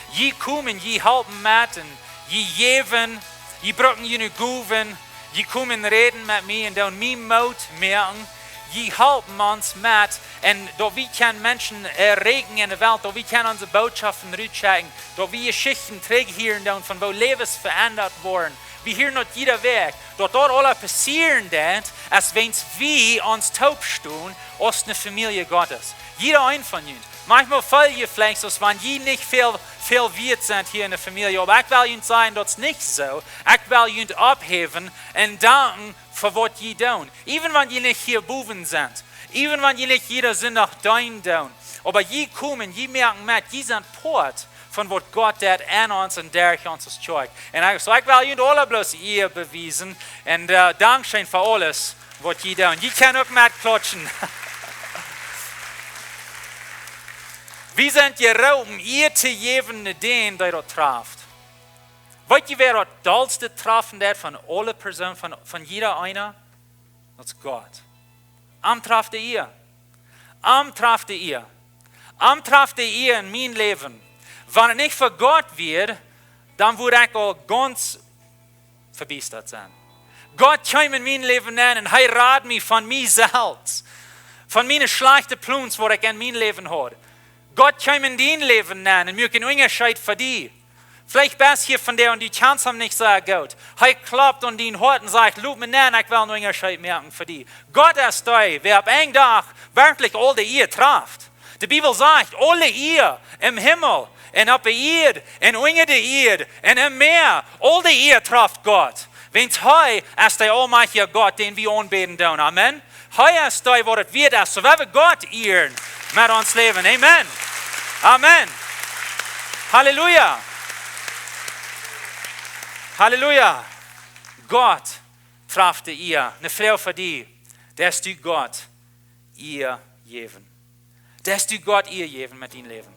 Je komen, je helpen met en je geven, je brengen je goven, je komen reden met mij en doen mij moed merken. Je helpen ons met en dat we kunnen mensen erreiken in de wereld, dat we kunnen onze boodschappen uitchecken, dat we geschichten terug hier doen van waar levens veranderd worden. We hier niet jeder weg. Dat alles passieren dat, als wens we ons taub staan als een familie Gottes. Jeder ein von jullie. Manchmal fallen je vielleicht, als wenn je nicht viel wert sind hier in der Familie. Aber ich will ihnen sagen, das ist nicht so. Ich will ihnen abheben und danken für was je tun. Even wenn je nicht hier boven sind. Even wenn je nicht jeder Sinn nach dein tun. Aber je kommen, je merken mit, je sind Port von was Gott tut an uns und durch uns als Kirche. Und so ich will ihnen alle bloß ihr beweisen. Und Dankeschön für alles, was je tun. Je kann auch mitklatschen. Wir sind geroepen ihr te geven den die dat treft. Weet je wer dat doelste treffen dat van alle personen, van jeder einer? Dat is God. Am trefte ihr. Am trefte ihr. Am trefte ihr in mijn leven. Wenn het niet voor God wird, dan würde ich al ganz verbiestert sein. Gott kommt in mijn leven an und hij raadt mich von mir selbst. Von meine schlechten Plans, die ich in mijn leven habe. Gott kommt in dein Leben an und wir können Unterschied für dich. Vielleicht bist du hier von der und die Chance haben nicht so gut. Er klopft an dein Hort und sagt, schau mir an, ich will einen Unterschied merken für dich. Gott ist da, wer ab einem Tag wirklich alle ihr trifft. Die Bibel sagt, alle ihr im Himmel und auf der Erde und unter der Erde und im Meer, alle ihr trifft Gott. Wenn er ist der allmächtige Gott, den wir anbeten tun. Amen. Er ist da, wo es wird, so wir Gott ehren mit uns leben. Amen. Amen. Halleluja. Halleluja. Gott trafte ihr, eine Frau für die, dass du Gott ihr geben. Dass du Gott ihr geben mit deinem Leben.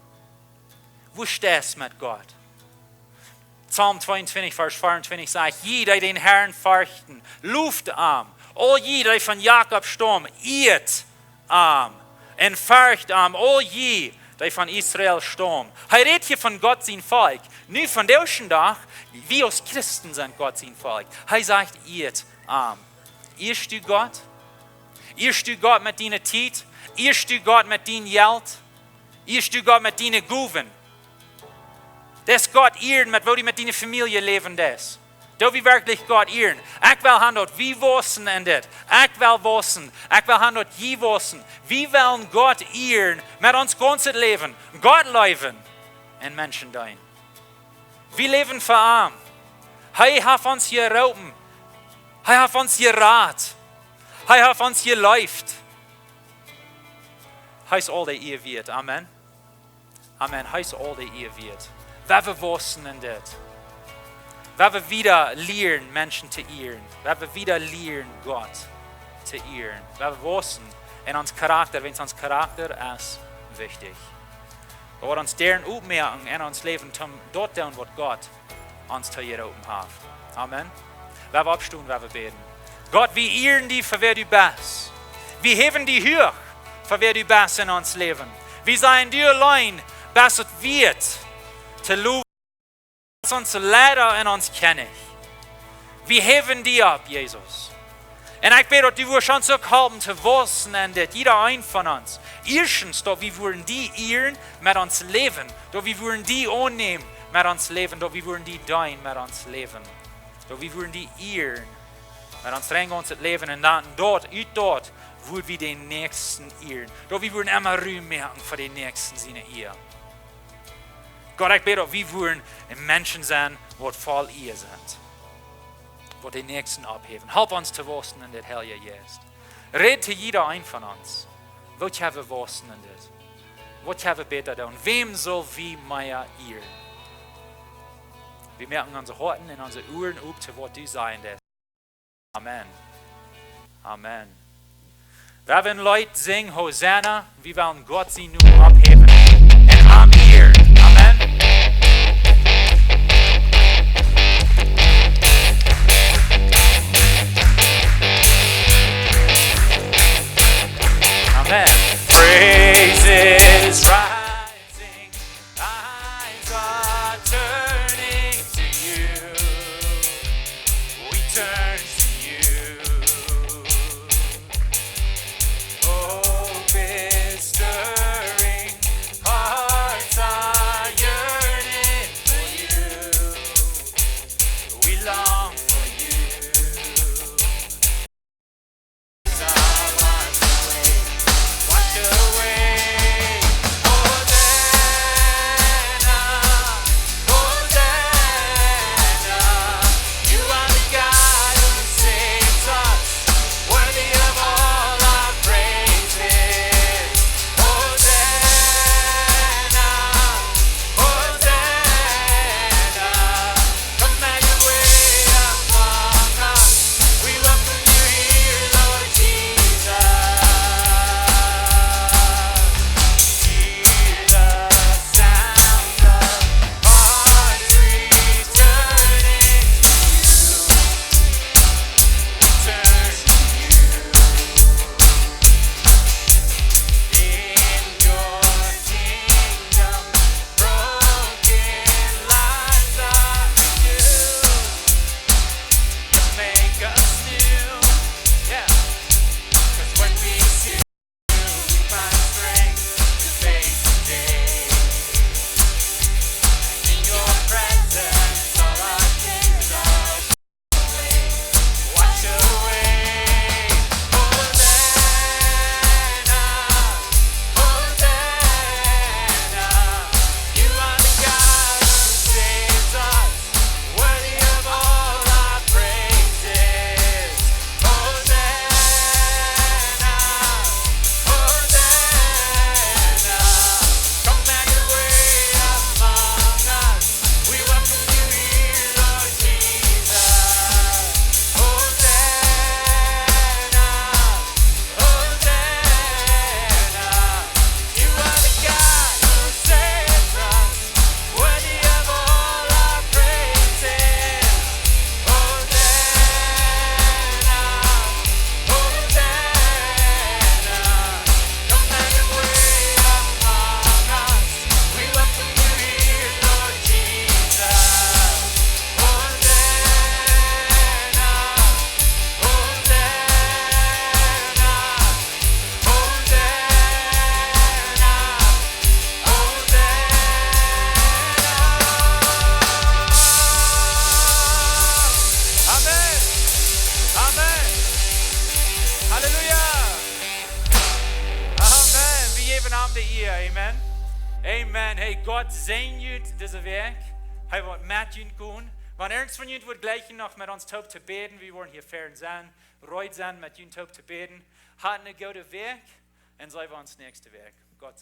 Wo stehst du mit Gott? Psalm 22, Vers 24 sagt, jeder, den Herrn fürchten, luft arm. All jeder von Jakob Sturm, irrt arm. Und fürcht arm, all je, die von Israel Sturm. Er redet hier von Gott sein Volk. Nicht von deutschen Tag, wir als Christen sind Gott sein Volk. Er sagt, irrt arm. Irrst du Gott? Irrst du Gott mit deiner Zeit? Irrst du Gott mit deinem Geld? Irrst du Gott mit deinen Guven? Das Gott ehren, mit wo die mit deiner Familie leben, das. Da wir wirklich Gott ehren. Ich will haben dort wie wissen in das. Ich will wissen. Ich will haben dort je wissen. Wir wollen Gott ehren mit uns ganzes Leben. Gott leben und Menschen dein. Wir leben für arm. Er hat uns hier geroepen. Er hat uns hier rat. Er hat uns hier läuft. Er ist all der ihr wird. Amen. Amen. Er ist all der ihr wird. Wir wissen in das. Wir wieder lernen, Menschen zu ehren. Wir wieder lernen, Gott zu ehren. Wir wissen, in uns Charakter, wenn es uns Charakter ist, wichtig. Wir wollen uns deren aufmerken in uns Leben, dort tun, was Gott uns zu jeder oben hat. Amen. Wir abstehen, wir beten. Gott, wir ehren dich, für wer du bist. Wir heben dich hoch, für wer du bist in uns Leben. Wir seien dir allein, besser wird, zu loben, was uns leider in uns kennen. Wir heben dich ab, Jesus. Und ich bete, dass du wirst uns auch helfen zu wissen, und dass jeder ein von uns, erstens, dass wir wollen die ehren mit uns leben, dass wir wollen die annehmen mit uns leben, dass wir wollen die dein mit uns leben, dass wir wollen die ehren mit uns rein uns leben, und dann dort, wollen wir den Nächsten ehren, dass wir wollen immer Ruhm merken für den Nächsten seine Ehe. Gott, ich bete, dass wir wollen Menschen sein, die voll Ehe sind. Wo den Nächsten abheben. Help uns zu wissen in das Heilige Geist. Red zu jeder ein von uns. Was haben wir wissen in das? Was haben wir besser tun? Wem soll wir mehr ehren? Wir merken unsere Horten und unsere Uhren auf zu was du sein lässt. Amen. Amen. Wir werden Leute singen Hosanna, wir wollen Gott sie nun abheben. Und am ehren. Amen. Amen. Praises rising, eyes are turning to you. We turn to you. Hope is stirring, hearts are yearning for you. We long for you. Wash away, Hosanna, Hosanna. You are the God who saves us, worthy of all our praises. Hosanna, Hosanna. Come have your way among us. We welcome you here, Lord Jesus. Hear the sound of hearts returning to you. Turn to you. In your kingdom, broken lives are renewed. You make us new, yeah. 'Cause when we see you, we find strength to face the day. In your presence, all our cares are away. Wash away, Hosanna, Hosanna. You are the God who saves us, worthy of all our praises. Hosanna, Hosanna. Come have your way among us. We welcome you here, Lord Jesus. Hosanna, Hosanna. You are the God who saves us, worthy of all our praises. Hosanna, Hosanna. Come have your way among us. We welcome you here, Lord Jesus. Hosanna, Hosanna, Hosanna, Hosanna. Amen. Amen. Halleluja. Amen. Wir geben ihm die Ehre. Amen. Amen. Hey, Gott segnet dieses Werk. Hey, was mit ihnen tun. Wenn irgend von ihnen wird gleich noch mit uns taub zu beten, wir wollen hier fern sein, reut sein, mit ihnen taub zu beten. Hat eine gute Werk und sei wir uns nächste Werk. Gott